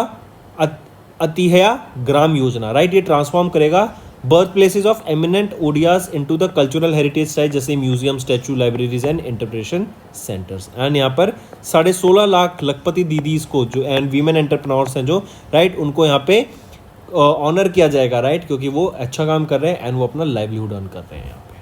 अतिहया ग्राम योजना, राइट। ये ट्रांसफॉर्म करेगा birth places of eminent Odias into the cultural heritage site, जैसे museum, statue, libraries and interpretation centres. And यहाँ पर 16.5 लाख लखपति दीदीज को जो एंड वीमेन एंटरप्रेन्योर्स हैं जो, राइट, उनको यहाँ पे ऑनर किया जाएगा, राइट, क्योंकि वो अच्छा काम कर रहे हैं एंड वो अपना लाइवलीहुड अर्न कर रहे हैं यहाँ पे।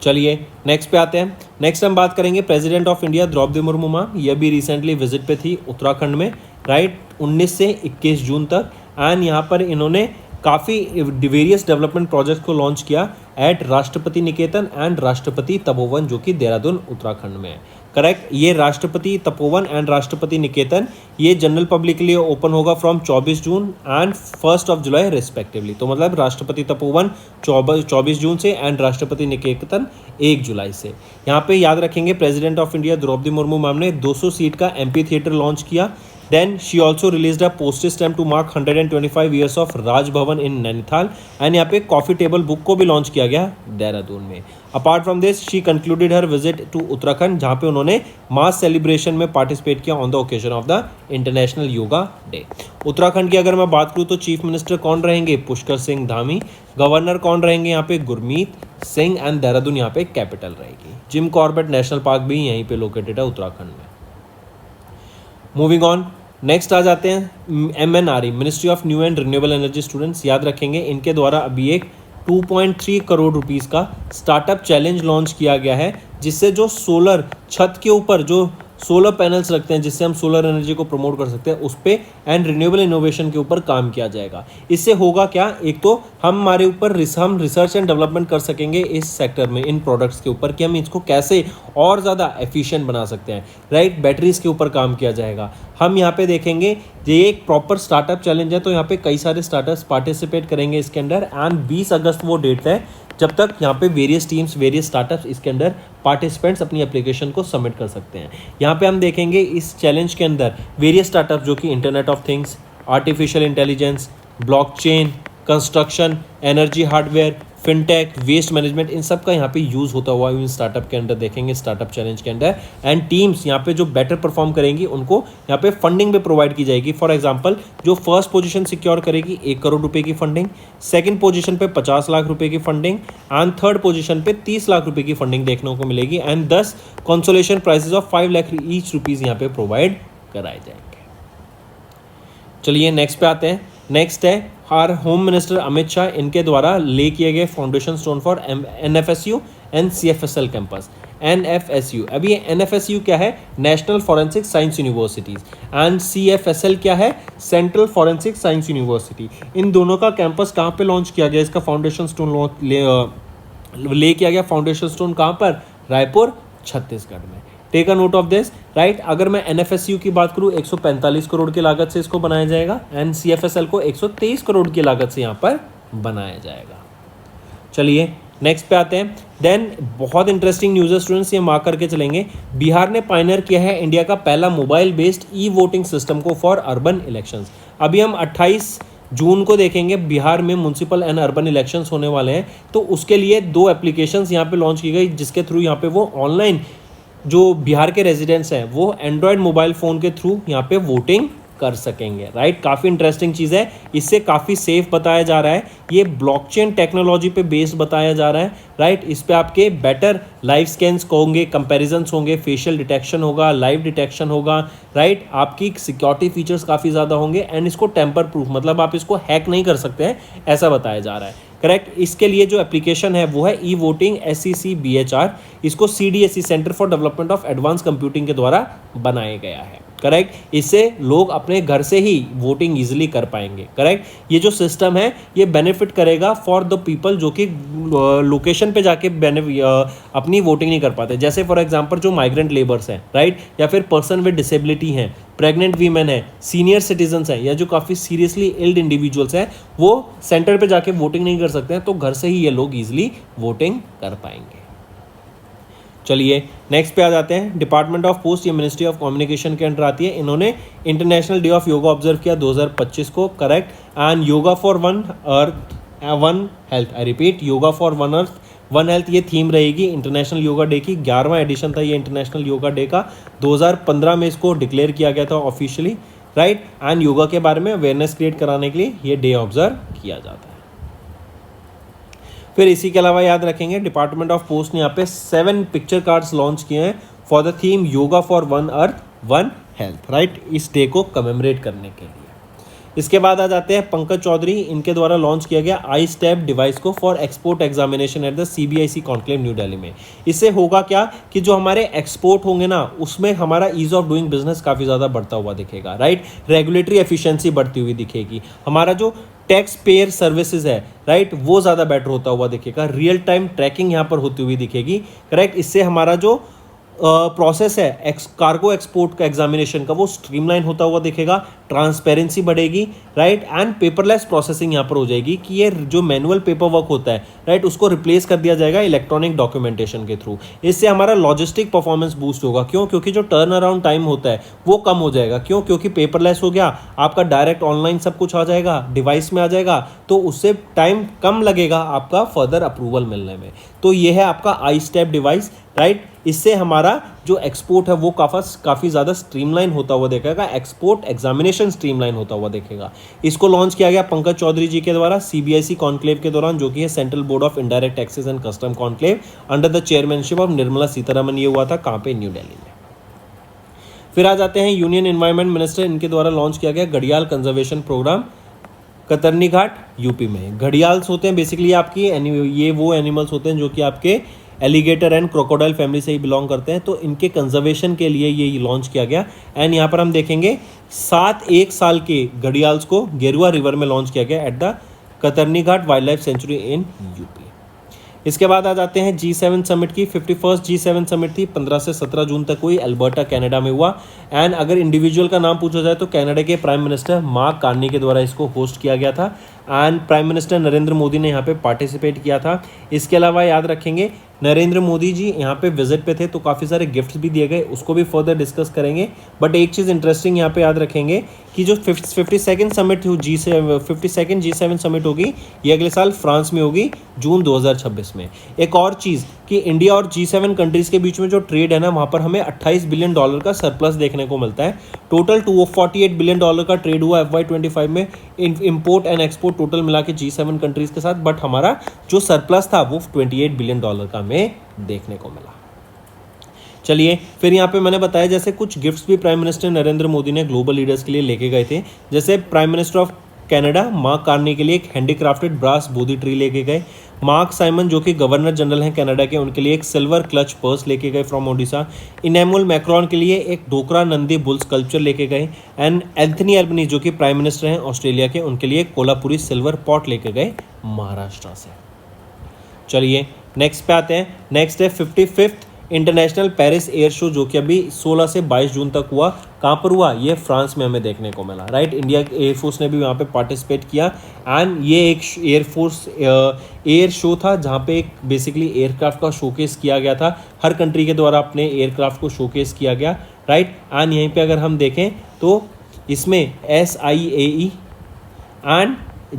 चलिए नेक्स्ट पे आते हैं। नेक्स्ट हम बात करेंगे president of India Draupadi Murmu ma'am. ये भी रिसेंटली विजिट पे थी उत्तराखंड में, राइट, 19 से 21 जून तक। एंड यहाँ पर इन्होंने काफ़ी वेरियस डेवलपमेंट प्रोजेक्ट्स को लॉन्च किया एट राष्ट्रपति निकेतन एंड राष्ट्रपति तपोवन, जो कि देहरादून उत्तराखंड में है, करेक्ट। ये राष्ट्रपति तपोवन एंड राष्ट्रपति निकेतन ये जनरल पब्लिक के लिए ओपन होगा from 24 June and 1 July respectively. तो मतलब राष्ट्रपति तपोवन 24 जून से एंड राष्ट्रपति निकेतन 1 जुलाई से। यहाँ पे याद रखेंगे president of India Draupadi Murmu ma'am ने 200 सीट का एमपी थिएटर लॉन्च किया। Then she also released a postage stamp to mark 125 years of Raj Bhavan in Nainital. And यहाँ पे कॉफी टेबल बुक को भी लॉन्च किया गया देहरादून में। Apart from this she concluded her visit to Uttarakhand, जहाँ पे उन्होंने मास सेलिब्रेशन में पार्टिसिपेट किया on the occasion of the international yoga day. Uttarakhand की अगर मैं बात करूँ तो चीफ मिनिस्टर कौन रहेंगे? पुष्कर सिंह धामी। गवर्नर कौन रहेंगे यहाँ पे? गुरमीत सिंह। एंड देहरादून यहाँ पे कैपिटल रहेगी। जिम कॉर्बेट नेशनल पार्क भी यहीं पे लोकेटेड है उत्तराखंड में। मूविंग ऑन, नेक्स्ट आ जाते हैं MNRE, ministry of new and renewable energy. Students याद रखेंगे इनके द्वारा अभी एक 2.3 करोड़ रुपीस का स्टार्टअप चैलेंज लॉन्च किया गया है, जिससे जो सोलर छत के ऊपर जो सोलर पैनल्स रखते हैं, जिससे हम सोलर एनर्जी को प्रमोट कर सकते हैं, उस पर एंड रिन्यूएबल इनोवेशन के ऊपर काम किया जाएगा। इससे होगा क्या, एक तो हमारे ऊपर हम रिसर्च एंड डेवलपमेंट कर सकेंगे इस सेक्टर में, इन प्रोडक्ट्स के ऊपर कि हम इसको कैसे और ज़्यादा एफिशिएंट बना सकते हैं, राइट। बैटरीज के ऊपर काम किया जाएगा। हम यहाँ पे देखेंगे ये एक प्रॉपर स्टार्टअप चैलेंज है, तो यहाँ पे कई सारे स्टार्टअप्स पार्टिसिपेट करेंगे इसके अंदर। एंड 20 अगस्त वो डेट है जब तक यहाँ पे वेरियस टीम्स, वेरियस स्टार्टअप्स इसके अंदर पार्टिसिपेंट्स अपनी एप्लीकेशन को सबमिट कर सकते हैं। यहाँ पे हम देखेंगे इस चैलेंज के अंदर वेरियस स्टार्टअप जो कि internet of things, artificial intelligence, blockchain, construction, energy, hardware, fintech, waste management, इन सब का यहाँ पे यूज़ होता हुआ इन स्टार्टअप के अंदर देखेंगे, स्टार्टअप चैलेंज के अंदर। एंड टीम्स यहाँ पे जो बेटर परफॉर्म करेंगी उनको यहाँ पे फंडिंग भी प्रोवाइड की जाएगी। फॉर एग्जांपल जो फर्स्ट पोजीशन सिक्योर करेगी 1 करोड़ रुपए की फंडिंग, सेकंड पोजीशन पे 50 लाख रुपए की फंडिंग एंड थर्ड पोजीशन पे 30 लाख रुपए की फंडिंग देखने को मिलेगी। And 10 consolation prizes of 5 lakh each rupees यहाँ पे प्रोवाइड कराए जाएंगे। चलिए नेक्स्ट पे आते हैं। नेक्स्ट है our home minister Amit Shah, इनके द्वारा ले किए गए foundation stone for NFSU and CFSL campus. NFSU, अभी ये NFSU क्या है? National forensic science universities. And CFSL क्या है? Central forensic science university. इन दोनों का कैंपस कहाँ पे लॉन्च किया गया? इसका फाउंडेशन स्टोन ले किया गया। फाउंडेशन स्टोन कहाँ पर? रायपुर, छत्तीसगढ़ में। Take a note of this, right. अगर मैं NFSU की बात करूँ 145 करोड़ की लागत से इसको बनाया जाएगा एंड CFSL को 123 करोड़ की लागत से यहाँ पर बनाया जाएगा। चलिए नेक्स्ट पे आते हैं। देन बहुत इंटरेस्टिंग न्यूज़ है स्टूडेंट्स, ये मार्क करके चलेंगे। बिहार ने पायनियर किया है इंडिया का पहला मोबाइल बेस्ड वोटिंग सिस्टम को फॉर अर्बन इलेक्शंस। अभी हम 28 जून को देखेंगे बिहार में म्यूनसिपल एंड अर्बन इलेक्शंस होने वाले हैं, तो उसके लिए 2 एप्लीकेशंस यहाँ पे लॉन्च की गई, जिसके थ्रू यहाँ पे वो ऑनलाइन जो बिहार के रेजिडेंट्स हैं वो एंड्रॉयड मोबाइल फ़ोन के थ्रू यहाँ पे वोटिंग कर सकेंगे, राइट। काफ़ी इंटरेस्टिंग चीज़ है, इससे काफ़ी सेफ बताया जा रहा है। ये ब्लॉकचेन टेक्नोलॉजी पे बेस्ड बताया जा रहा है, राइट। इस पे आपके बेटर लाइव स्कैन्स होंगे, कंपैरिजन्स होंगे, फेशियल डिटेक्शन होगा, लाइव डिटेक्शन होगा, राइट। आपकी सिक्योरिटी फीचर्स काफ़ी ज़्यादा होंगे एंड इसको टेम्पर प्रूफ, मतलब आप इसको हैक नहीं कर सकते हैं, ऐसा बताया जा रहा है, करेक्ट। इसके लिए जो एप्लीकेशन है वो है E-वोटिंग SEC-BHR। इसको CDSE, centre for development of advance computing के द्वारा बनाया गया है, करेक्ट। इससे लोग अपने घर से ही वोटिंग इजीली कर पाएंगे, करेक्ट। ये जो सिस्टम है ये बेनिफिट करेगा फॉर द पीपल जो कि लोकेशन पे जाके अपनी वोटिंग नहीं कर पाते, जैसे फॉर एग्जांपल जो माइग्रेंट लेबर्स हैं, राइट, या फिर पर्सन विद डिसेबिलिटी हैं, प्रेग्नेंट वीमेन है, सीनियर सिटीजन्स हैं, या जो काफ़ी सीरियसली इल्ड इंडिविजुअल्स हैं, वो सेंटर पे जाके वोटिंग नहीं कर सकते हैं, तो घर से ही ये लोग ईजिली वोटिंग कर पाएंगे। चलिए नेक्स्ट पे आ जाते हैं। डिपार्टमेंट ऑफ पोस्ट, ये मिनिस्ट्री ऑफ कम्युनिकेशन के अंडर आती है। इन्होंने international day of yoga observe किया 2025 को, correct. And yoga for one earth, one health, I repeat, yoga for one earth one health ये थीम रहेगी इंटरनेशनल योगा डे की। 11वां एडिशन था ये इंटरनेशनल योगा डे का। 2015 में इसको डिक्लेयर किया गया था ऑफिशियली, राइट। एंड योगा के बारे में अवेयरनेस क्रिएट कराने के लिए ये डे ऑब्जर्व किया जाता है। फिर इसी के अलावा याद रखेंगे डिपार्टमेंट ऑफ पोस्ट ने यहाँ पे 7 पिक्चर कार्ड्स लॉन्च किए हैं for the theme yoga for one earth one health, right, इस डे को कमेमोरेट करने के लिए। इसके बाद आ जाते हैं पंकज चौधरी, इनके द्वारा लॉन्च किया गया आई स्टेप डिवाइस को for export examination at the CBIC conclave new Delhi में। इससे होगा क्या कि जो हमारे एक्सपोर्ट होंगे ना उसमें हमारा ईज ऑफ डूइंग बिजनेस काफ़ी ज़्यादा बढ़ता हुआ दिखेगा, राइट। रेगुलेटरी एफिशिएंसी बढ़ती हुई दिखेगी, हमारा जो टैक्स पेयर सर्विसेज है, राइट, वो ज़्यादा बेटर होता हुआ दिखेगा, रियल टाइम ट्रैकिंग यहाँ पर होती हुई दिखेगी, करेक्ट। इससे हमारा जो प्रोसेस है कार्गो एक्सपोर्ट का एग्जामिनेशन का वो स्ट्रीमलाइन होता हुआ दिखेगा, ट्रांसपेरेंसी बढ़ेगी, राइट, एंड पेपरलेस प्रोसेसिंग यहाँ पर हो जाएगी कि ये जो मैनुअल पेपर वर्क होता है, राइट, उसको रिप्लेस कर दिया जाएगा इलेक्ट्रॉनिक डॉक्यूमेंटेशन के थ्रू। इससे हमारा लॉजिस्टिक परफॉर्मेंस बूस्ट होगा। क्यों? क्योंकि जो टर्न अराउंड टाइम होता है वो कम हो जाएगा। क्यों? क्योंकि पेपरलेस हो गया, आपका डायरेक्ट ऑनलाइन सब कुछ आ जाएगा, डिवाइस में आ जाएगा, तो उससे टाइम कम लगेगा आपका फर्दर अप्रूवल मिलने में। तो ये है आपका आई स्टेप डिवाइस, राइट। इससे हमारा जो एक्सपोर्ट है वो काफ़ी ज़्यादा स्ट्रीमलाइन होता हुआ देखेगा, एक्सपोर्ट एग्जामिनेशन स्ट्रीमलाइन होता हुआ देखेगा। इसको लॉन्च किया गया पंकज चौधरी जी के द्वारा CBIC कॉन्क्लेव के दौरान, जो कि है central board of indirect taxes and custom conclave under the chairmanship of Nirmala Sitharaman. ये हुआ था कहाँ पे? न्यू दिल्ली में। फिर आ जाते हैं यूनियन एनवायरमेंट मिनिस्टर, इनके द्वारा लॉन्च किया गया घड़ियाल कंजर्वेशन प्रोग्राम कतरनी घाट यूपी में। घड़ियाल्स होते हैं बेसिकली आपकी ये वो एनिमल्स होते हैं जो कि आपके एलिगेटर एंड क्रोकोडाइल फैमिली से ही बिलोंग करते हैं, तो इनके कंजर्वेशन के लिए ये लॉन्च किया गया। एंड यहाँ पर हम देखेंगे 7 1 साल के घड़ियाल्स को गेरुआ रिवर में लॉन्च किया गया at the Katarni Ghat wildlife sanctuary in UP. इसके बाद आ जाते हैं G7 समिट की। 51st G7 समिट थी, 15 से 17 जून तक हुई, अल्बर्टा कनाडा में हुआ। एंड अगर इंडिविजुअल का नाम पूछा जाए तो कनाडा के प्राइम मिनिस्टर मार्क कार्नी के द्वारा इसको होस्ट किया गया था। And prime minister Narendra Modi ने यहाँ पे पार्टिसिपेट किया था। इसके अलावा याद रखेंगे नरेंद्र मोदी जी यहाँ पे विजिट पे थे तो काफ़ी सारे गिफ्ट्स भी दिए गए, उसको भी फर्दर डिस्कस करेंगे। बट एक चीज़ इंटरेस्टिंग यहाँ पे याद रखेंगे कि जो 52nd समिट थी G7 G7 समिट होगी ये अगले साल फ्रांस में होगी जून 2026 में। एक और चीज़ कि इंडिया और G7 कंट्रीज़ के बीच में जो ट्रेड है ना वहाँ पर हमें $28 बिलियन का सरप्लस देखने को मिलता है। टोटल $248 बिलियन का ट्रेड हुआ FY25 में इंपोर्ट एंड एक्सपोर्ट टोटल मिला के G7 कंट्रीज़ के साथ। बट हमारा जो सरप्लस था वो $28 बिलियन का हमें देखने को मिला। चलिए फिर यहाँ पे मैंने बताया जैसे कुछ गिफ्ट्स भी प्राइम मिनिस्टर नरेंद्र मोदी ने ग्लोबल लीडर्स के लिए लेके गए थे। जैसे prime minister of Canada mark Carney के लिए एक हैंडीक्राफ्टेड ब्रास बोधी ट्री लेके गए। मार्क साइमन जो कि गवर्नर जनरल हैं कनाडा के, उनके लिए एक सिल्वर क्लच पर्स लेके गए फ्रॉम ओडिशा। इनेमुअल मैक्रोन के लिए एक डोकरा नंदी बुल स्कल्पचर लेके गए। एंड एंथनी एल्बनी जो कि प्राइम मिनिस्टर हैं ऑस्ट्रेलिया के, उनके लिए एक कोलापुरी सिल्वर पॉट लेके गए महाराष्ट्र से। चलिए नेक्स्ट पे आते हैं। नेक्स्ट है 55th international Paris air show जो कि अभी 16 से 22 जून तक हुआ। कहाँ पर हुआ? ये फ्रांस में हमें देखने को मिला, राइट। इंडिया एयरफोर्स ने भी वहाँ पे पार्टिसिपेट किया। एंड ये एक एयरफोर्स एयर शो था जहाँ पे एक बेसिकली एयरक्राफ्ट का शोकेस किया गया था। हर कंट्री के द्वारा अपने एयरक्राफ्ट को शोकेस किया गया, राइट। एंड यहीं पे अगर हम देखें तो इसमें SIAE एंड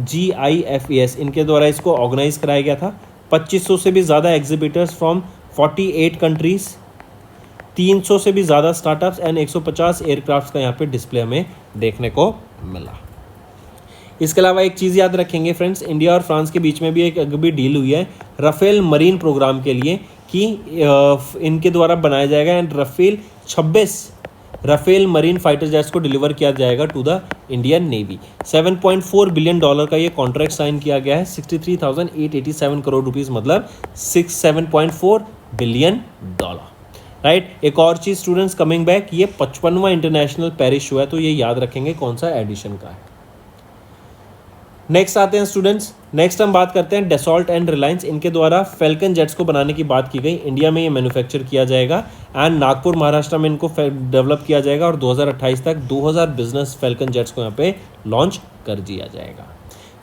GIFAS इनके द्वारा इसको ऑर्गेनाइज कराया गया था। 2500 से भी ज़्यादा एग्जिबिटर्स फ्रॉम 48 कंट्रीज़, 300 से भी ज़्यादा स्टार्टअप्स एंड 150 एयरक्राफ्ट्स का यहाँ पे डिस्प्ले हमें देखने को मिला। इसके अलावा एक चीज़ याद रखेंगे फ्रेंड्स, इंडिया और फ्रांस के बीच में भी एक अभी डील हुई है राफेल मरीन प्रोग्राम के लिए कि इनके द्वारा बनाया जाएगा। And 26 Rafale marine fighter jets को डिलीवर किया जाएगा to the Indian navy. $7.4 billion का ये कॉन्ट्रैक्ट साइन किया गया है। 63,887 करोड़ रुपीस, मतलब 7.4 बिलियन डॉलर, राइट। एक और चीज़ स्टूडेंट्स कमिंग बैक, ये 55वां इंटरनेशनल पेरिस शो है, तो ये याद रखेंगे कौन सा एडिशन का है। नेक्स्ट आते हैं स्टूडेंट्स, नेक्स्ट हम बात करते हैं डेसॉल्ट एंड रिलायंस, इनके द्वारा फैल्कन जेट्स को बनाने की बात की गई। इंडिया में ये मैन्युफैक्चर किया जाएगा एंड नागपुर महाराष्ट्र में इनको डेवलप किया जाएगा और 2028 तक 2000 बिजनेस फैल्कन जेट्स को यहाँ पे लॉन्च कर दिया जाएगा।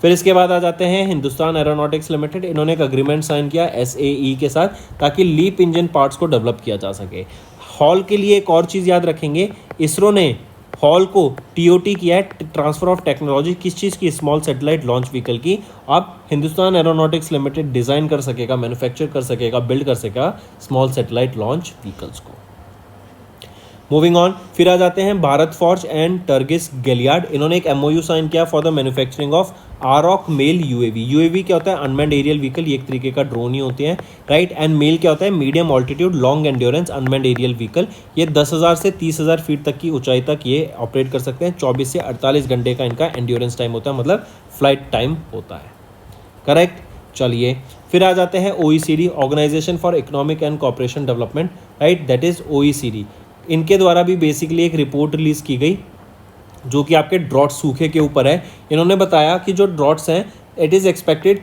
फिर इसके बाद आ जाते हैं हिंदुस्तान एरोनॉटिक्स लिमिटेड, इन्होंने एक अग्रीमेंट साइन किया SAE के साथ ताकि लीप इंजन पार्ट्स को डेवलप किया जा सके। हॉल के लिए एक और चीज़ याद रखेंगे, इसरो ने हॉल को टीओटी किया है, ट्रांसफर ऑफ टेक्नोलॉजी, किस चीज़ की, स्मॉल सैटेलाइट लॉन्च व्हीकल की। अब हिंदुस्तान एरोनॉटिक्स लिमिटेड डिज़ाइन कर सकेगा, मैन्युफैक्चर कर सकेगा, बिल्ड कर सकेगा स्मॉल सैटेलाइट लॉन्च व्हीकल्स को। मूविंग ऑन, फिर आ जाते हैं Bharat Forge and Turgis Gaillard. इन्होंने एक एमओयू साइन किया for the manufacturing of Aarok MALE UAV. UAV क्या होता है? अनमैन्ड एरियल व्हीकल, ये एक तरीके का ड्रोन ही होते हैं, राइट। एंड मेल क्या होता है? Medium altitude long endurance unmanned aerial vehicle. ये 10,000 से 30,000 फीट तक की ऊंचाई तक ये ऑपरेट कर सकते हैं। 24 से 48 घंटे का इनका एंड्योरेंस टाइम होता है, मतलब फ्लाइट टाइम होता है, करेक्ट। चलिए फिर आ जाते हैं OECD, organisation for economic and cooperation development, right, that is OECD। इनके द्वारा भी बेसिकली एक रिपोर्ट रिलीज़ की गई जो कि आपके ड्रॉट, सूखे के ऊपर है। इन्होंने बताया कि जो ड्रॉट्स हैं it is expected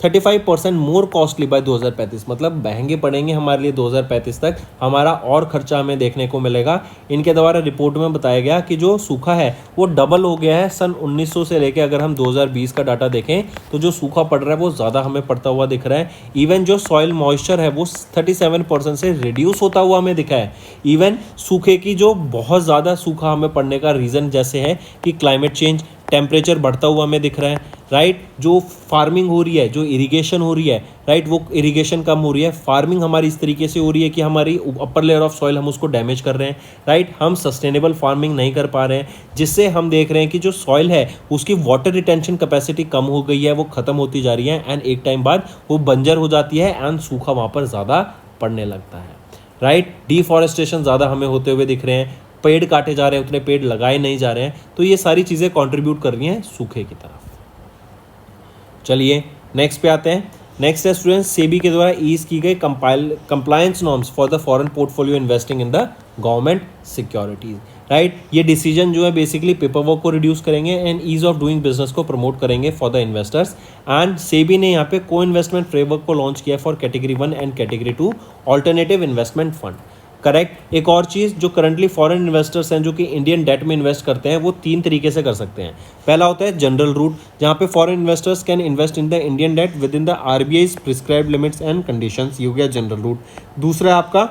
35% more costly by 2035, मतलब महंगे पड़ेंगे हमारे लिए 2035 तक, हमारा और खर्चा हमें देखने को मिलेगा। इनके द्वारा रिपोर्ट में बताया गया कि जो सूखा है वो डबल हो गया है सन 1900 से लेके, अगर हम 2020 का डाटा देखें तो जो सूखा पड़ रहा है वो ज़्यादा हमें पड़ता हुआ दिख रहा है। इवन जो सॉइल मॉइस्चर है वो 37% से रिड्यूस होता हुआ हमें दिखा है। इवन सूखे की जो बहुत ज़्यादा सूखा हमें पड़ने का रीज़न जैसे है कि क्लाइमेट चेंज, टेम्परेचर बढ़ता हुआ हमें दिख रहा है, राइट। जो फार्मिंग हो रही है, जो इरिगेशन हो रही है, राइट, वो इरिगेशन कम हो रही है। फार्मिंग हमारी इस तरीके से हो रही है कि हमारी अपर लेयर ऑफ सॉइल हम उसको डैमेज कर रहे हैं, राइट। हम सस्टेनेबल फार्मिंग नहीं कर पा रहे हैं, जिससे हम देख रहे हैं कि जो सॉइल है उसकी वाटर रिटेंशन कैपेसिटी कम हो गई है, वो ख़त्म होती जा रही है। एंड एक टाइम बाद वो बंजर हो जाती है एंड सूखा वहाँ पर ज़्यादा पड़ने लगता है, राइट। डिफॉरेस्टेशन ज़्यादा हमें होते हुए दिख रहे हैं, पेड़ काटे जा रहे हैं, उतने पेड़ लगाए नहीं जा रहे हैं। तो ये सारी चीज़ें कंट्रीब्यूट कर रही हैं सूखे की तरफ। चलिए नेक्स्ट पे आते हैं। नेक्स्ट है स्टूडेंट्स, सेबी के द्वारा ईज की गई compliance norms for the foreign portfolio investing in the government securities, right. ये डिसीजन जो है बेसिकली पेपर वर्क को रिड्यूस करेंगे and ease of doing business को प्रमोट करेंगे for the investors. And SEBI ने यहाँ पे को इन्वेस्टमेंट फ्रेमवर्क को लॉन्च किया for category 1 and category 2 alternative investment fund, correct. एक और चीज़, जो करंटली फॉरेन इन्वेस्टर्स हैं जो कि इंडियन डेट में इन्वेस्ट करते हैं, वो 3 तरीके से कर सकते हैं। पहला होता है जनरल रूट, जहाँ पे foreign investors can invest in the Indian debt with in the RBI's prescribed limits and conditions, ये हो गया जनरल रूट। दूसरा आपका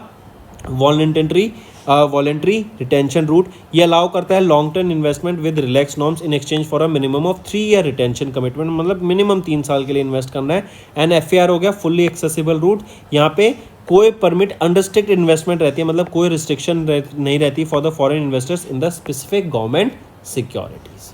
वॉलेंट्री रिटेंशन रूट, ये अलाउ करता है long term investment with relax norms in exchange for a minimum of 3 year retention commitment, मतलब minimum 3 साल के लिए इन्वेस्ट करना है। एंड FAR हो गया फुल्ली एक्सेसिबल रूट, यहाँ पे कोई परमिट अनरिस्ट्रिक्ट इन्वेस्टमेंट रहती है, मतलब कोई रिस्ट्रिक्शन नहीं रहती for the foreign investors in the specific government securities,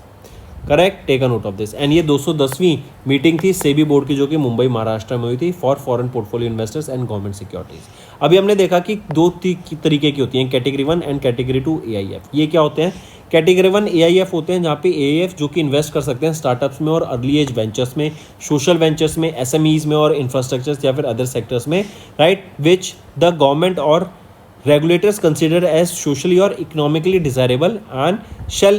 correct. Take a note of this. And ये 210वीं मीटिंग थी सेबी बोर्ड की, जो कि मुंबई महाराष्ट्र में हुई थी for foreign portfolio investors and government securities. अभी हमने देखा कि 2 तरीके की होती हैं, कैटेगरी 1 एंड कैटेगरी 2 AIF। ये क्या होते हैं? कैटेगरी 1 AIF होते हैं जहाँ पे AIF जो कि इन्वेस्ट कर सकते हैं स्टार्टअप्स में और अर्ली एज वेंचर्स में, सोशल वेंचर्स में, SMEs में और इंफ्रास्ट्रक्चर्स या फिर अदर सेक्टर्स में, राइट, विच द गवर्नमेंट और regulators consider as socially or economically desirable and shall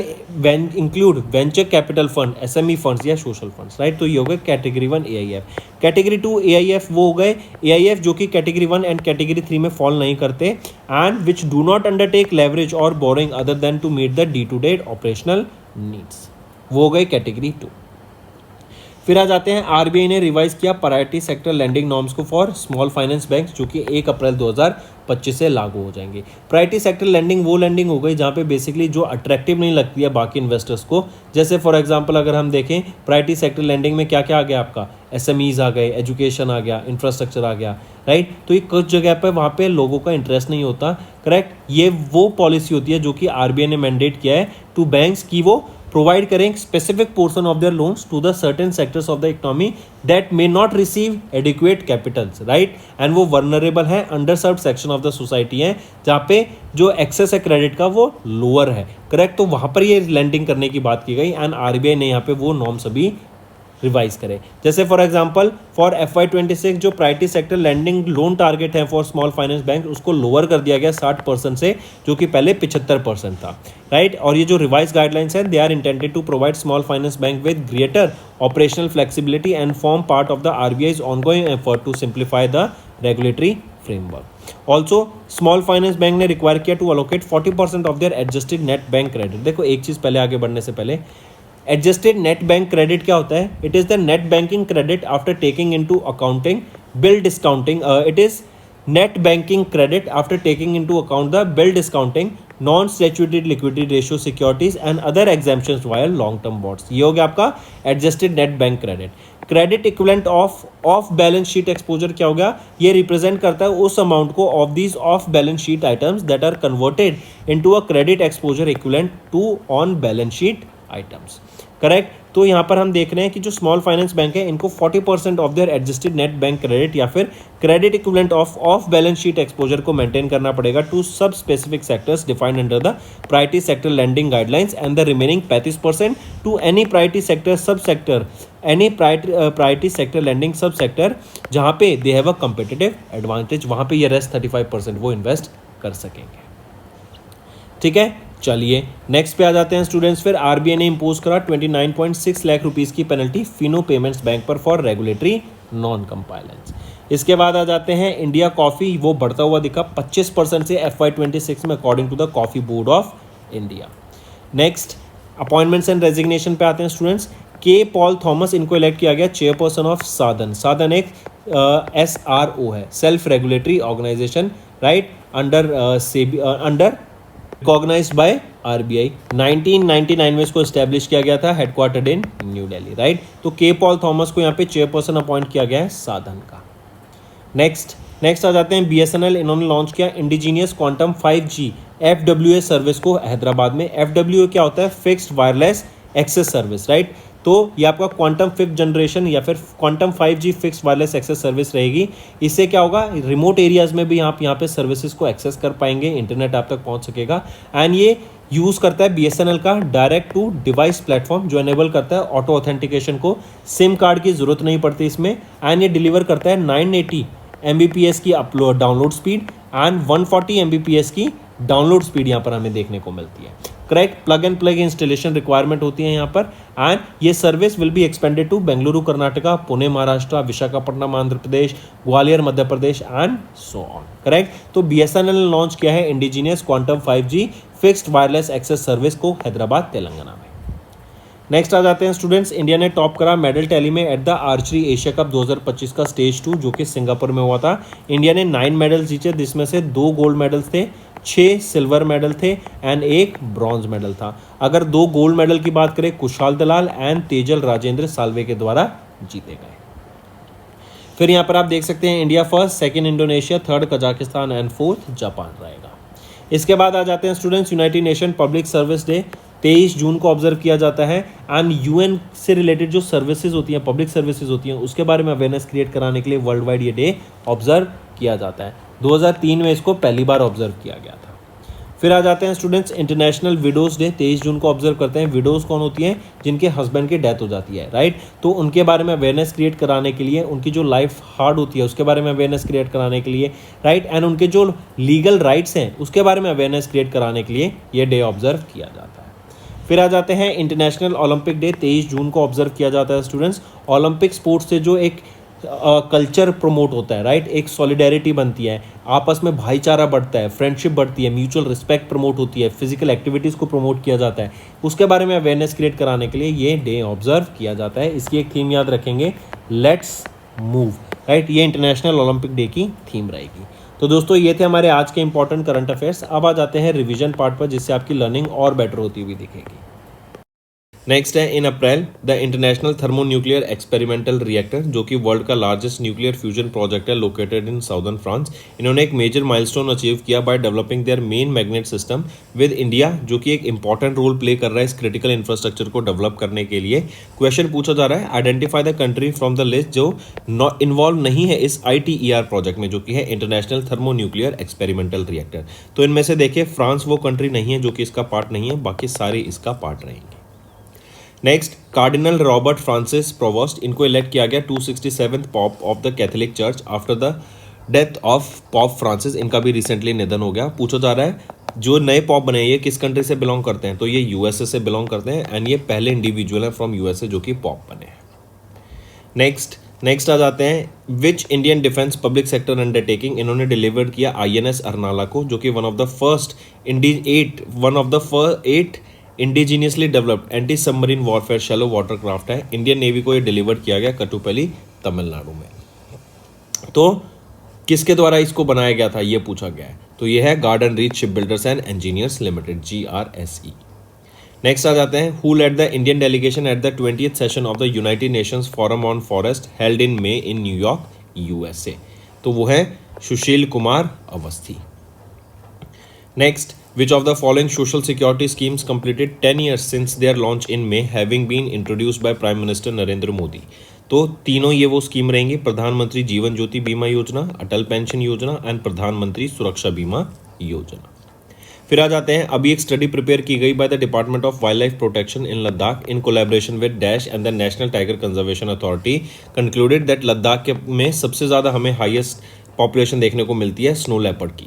include venture capital fund, SME funds या social funds, right। तो ये हो गए कैटेगरी 1 AIF। कैटेगरी 2 AIF वो हो गए AIF जो कि कैटेगरी 1 एंड कैटेगरी 3 में फॉल नहीं करते and which do not undertake leverage और borrowing other than to meet the day to day operational needs, वो हो गए कैटेगरी 2। फिर आ जाते हैं, RBI ने रिवाइज किया प्रायोरिटी सेक्टर लैंडिंग नॉर्म्स को फॉर स्मॉल फाइनेंस बैंक, जो कि 1 अप्रैल 2025 से लागू हो जाएंगे। प्रायोरिटी सेक्टर लैंडिंग वो लैंडिंग हो गई जहाँ पे बेसिकली जो अट्रैक्टिव नहीं लगती है बाकी इन्वेस्टर्स को। जैसे फॉर एग्जांपल अगर हम देखें प्रायोरिटी सेक्टर लैंडिंग में क्या क्या आ गया आपका, SMEs आ गए, एजुकेशन आ गया, इंफ्रास्ट्रक्चर आ गया, राइट। तो ये कुछ जगह पर वहाँ पे लोगों का इंटरेस्ट नहीं होता, करेक्ट। ये वो पॉलिसी होती है जो कि RBI ने मैंडेट किया है टू बैंक्स की वो प्रोवाइड करें specific portion of their loans to the certain sectors of the economy that may not receive adequate capitals, right. And वो वर्नरेबल है, underserved section of the society है जहाँ पे जो एक्सेस है क्रेडिट का वो लोअर है, करेक्ट। तो वहाँ पर ये लैंडिंग करने की बात की गई एंड RBI ने यहाँ पे वो नॉर्म्स अभी रिवाइज करें। जैसे फॉर एग्जांपल फॉर FY26 जो priority sector landing loan target है फॉर स्मॉल फाइनेंस बैंक, उसको लोअर कर दिया गया 60% से, जो कि पहले 75% था, राइट। और ये जो रिवाइज गाइडलाइंस हैं they are intended to provide small finance bank with greater operational flexibility and form part of the RBI's ongoing effort to simplify the regulatory framework. Also, small finance bank ने require किया to allocate 40% of their adjusted net bank credit. देखो एक चीज़ पहले आगे बढ़ने से पहले, adjusted net bank credit क्या होता है? It is the net banking credit after taking into accounting bill discounting, it is net banking credit after taking into account the bill discounting non statutory liquidity ratio securities and other exemptions wire long term bonds. ये हो गया आपका adjusted net bank credit. Credit equivalent of balance sheet exposure क्या हो गया, ये represent करता है उस अमाउंट को of these off balance sheet items that are converted into a credit exposure equivalent to on balance sheet items. Correct. तो यहाँ पर हम देख रहे हैं कि जो स्मॉल फाइनेंस बैंक है इनको 40% of their adjusted net bank credit या फिर credit equivalent of balance sheet exposure को मेंटेन करना पड़ेगा to sub specific sectors defined under the priority sector lending guidelines and the remaining 35% to any priority sector sub sector any priority sector lending sub sector जहाँ पे they have a competitive advantage, वहाँ पे ये rest 35% वो invest कर सकेंगे। ठीक है, चलिए नेक्स्ट पे आ जाते हैं स्टूडेंट्स। फिर आरबीआई ने इंपोज करा 29.6 लाख रुपीस की पेनल्टी फिनो पेमेंट्स बैंक पर फॉर रेगुलेटरी नॉन कंप्लायंस। इसके बाद आ जाते हैं इंडिया कॉफी, वो बढ़ता हुआ दिखा 25% से FY26 में according to the coffee board of India. Next appointments and resignation पे आते हैं स्टूडेंट्स। के पॉल थॉमस इनको इलेक्ट किया गया चेयरपर्सन ऑफ साधन। साधन एक SRO है, self regulatory organisation, right, under recognised by RBI. 1999 में इसको एस्टेब्लिश किया गया था, headquartered in New Delhi, right. तो के पॉल थॉमस को यहाँ पे चेयरपर्सन अपॉइंट किया गया है साधन का। नेक्स्ट आ जाते हैं बीएसएनएल, इन्होंने लॉन्च किया indigenous quantum 5G FWA service को हैदराबाद में। FWA क्या होता है, fixed wireless access service, right. तो ये आपका क्वांटम 5th जनरेशन या फिर quantum 5G fixed wireless access service रहेगी। इससे क्या होगा, रिमोट एरियाज में भी आप यहाँ पे सर्विसेज को एक्सेस कर पाएंगे, इंटरनेट आप तक पहुँच सकेगा। एंड ये यूज़ करता है बीएसएनएल का डायरेक्ट टू डिवाइस प्लेटफॉर्म, जो एनेबल करता है ऑटो ऑथेंटिकेशन को। सिम कार्ड की ज़रूरत नहीं पड़ती इसमें। एंड ये डिलीवर करता है 980 Mbps की upload download speed and 140 Mbps की डाउनलोड स्पीड यहाँ पर हमें देखने को मिलती है। Correct, plug and plug installation requirement होती है यहाँ पर। एंड ये service will be expanded to Bengaluru Karnataka, Pune Maharashtra, Visakhapatnam Andhra Pradesh, Gwalior Madhya Pradesh and so on. Correct. तो बीएसएनएल ने लॉन्च किया है indigenous quantum 5G fixed wireless access service को हैदराबाद तेलंगाना में। नेक्स्ट आ जाते हैं स्टूडेंट्स, इंडिया ने टॉप करा मेडल टैली में at the archery Asia cup 2025 का स्टेज 2 जो कि सिंगापुर में हुआ था। इंडिया ने 9 मेडल जीते, जिसमें से 2 गोल्ड मेडल्स थे, 6 सिल्वर मेडल थे एंड 1 ब्रॉन्ज मेडल था। अगर 2 गोल्ड मेडल की बात करें, कुशाल दलाल एंड तेजल राजेंद्र साल्वे के द्वारा जीते गए। फिर यहाँ पर आप देख सकते हैं India first, second Indonesia, third Kazakhstan and fourth Japan रहेगा। इसके बाद आ जाते हैं students United nation public service day 23 जून को ऑब्जर्व किया जाता है। एंड यूएन से रिलेटेड जो सर्विसेज होती हैं, पब्लिक सर्विसेज होती हैं, उसके बारे में अवेयरनेस क्रिएट कराने के लिए वर्ल्ड वाइड ये डे ऑब्जर्व किया जाता है। 2003 में इसको पहली बार ऑब्जर्व किया गया था। फिर आ जाते हैं स्टूडेंट्स इंटरनेशनल विडोज़ डे 23 जून को ऑब्जर्व करते हैं। विडोज़ कौन होती हैं, जिनके हस्बैंड की डेथ हो जाती है, राइट। तो उनके बारे में अवेयरनेस क्रिएट कराने के लिए, उनकी जो लाइफ हार्ड होती है उसके बारे में अवेयरनेस क्रिएट कराने के लिए, राइट। एंड उनके जो लीगल राइट्स हैं उसके बारे में अवेयरनेस क्रिएट कराने के लिए ये डे ऑब्जर्व किया जाता है। फिर आ जाते हैं इंटरनेशनल ओलंपिक डे 23 जून को ऑब्जर्व किया जाता है स्टूडेंट्स। ओलंपिक स्पोर्ट्स से जो एक कल्चर प्रमोट होता है, राइट, एक सॉलिडेरिटी बनती है, आपस में भाईचारा बढ़ता है, फ्रेंडशिप बढ़ती है, म्यूचुअल रिस्पेक्ट प्रमोट होती है, फिजिकल एक्टिविटीज़ को प्रमोट किया जाता है, उसके बारे में अवेयरनेस क्रिएट कराने के लिए ये डे ऑब्जर्व किया जाता है। इसकी एक थीम याद रखेंगे, लेट्स मूव, राइट। ये इंटरनेशनल ओलंपिक डे की थीम रहेगी। तो दोस्तों ये थे हमारे आज के इंपॉर्टेंट करंट अफेयर्स। अब आ जाते हैं रिवीजन पार्ट पर, जिससे आपकी लर्निंग और बेटर होती हुई दिखेगी। नेक्स्ट है in April the international thermonuclear experimental reactor, जो कि वर्ल्ड का लार्जेस्ट न्यूक्लियर फ्यूजन प्रोजेक्ट है, लोकेटेड इन साउदर्न फ्रांस। इन्होंने एक मेजर माइलस्टोन अचीव किया by developing their main magnet system with India, जो कि एक इंपॉर्टेंट रोल प्ले कर रहा है इस क्रिटिकल इंफ्रास्ट्रक्चर को डेवलप करने के लिए। क्वेश्चन पूछा जा रहा है, identify the country from the list जो इन्वॉल्व नहीं है इस ITER प्रोजेक्ट में, जो कि है इंटरनेशनल थर्मोन्यूक्लियर एक्सपेरिमेंटल रिएक्टर। तो इनमें से देखिए फ्रांस वो कंट्री नहीं है जो कि इसका पार्ट नहीं है, बाकी सारे इसका पार्ट रहेंगे। Next, cardinal Robert Francis provost, इनको इलेक्ट किया गया 267th pop of the Catholic church after the death of pop Francis. इनका भी रिसेंटली निधन हो गया। पूछा जा रहा है जो नए पॉप बने ये किस कंट्री से बिलोंग करते हैं, तो ये USA से बिलोंग करते हैं एंड ये पहले इंडिविजुअल हैं फ्रॉम USA जो कि पॉप बने हैं। नेक्स्ट आ जाते हैं which Indian defence public sector undertaking, इन्होंने डिलीवर किया INS अरनाला को, जो कि one of the 8 indigenously developed anti submarine warfare shallow water craft है। इंडियन नेवी को ये डिलीवर किया गया कटुपल्ली तमिलनाडु में। तो किसके द्वारा इसको बनाया गया था ये पूछा गया है। तो ये है Garden Reach Shipbuilders and Engineers Limited, GRSE। Next आ जाते हैं, who led the Indian delegation at the 20th session of the United Nations forum on forest held in May in New York, USA। तो वो है Sushil Kumar Awasthi. Next, which of the following social security schemes completed 10 years since their launch in May, having been introduced by Prime Minister Narendra Modi. तो तीनों ये वो scheme रहेंगी, प्रधानमंत्री जीवन ज्योति बीमा योजना, अटल पेंशन योजना एंड प्रधानमंत्री सुरक्षा बीमा योजना। फिर आ जाते हैं, अभी एक स्टडी प्रिपेयर की गई by the department of wild life protection in Ladakh in collaboration with dash and the national tiger conservation authority concluded that Ladakh के में सबसे ज़्यादा हमें हाईएस्ट पॉपुलेशन देखने को मिलती है स्नो लेपर्ड की,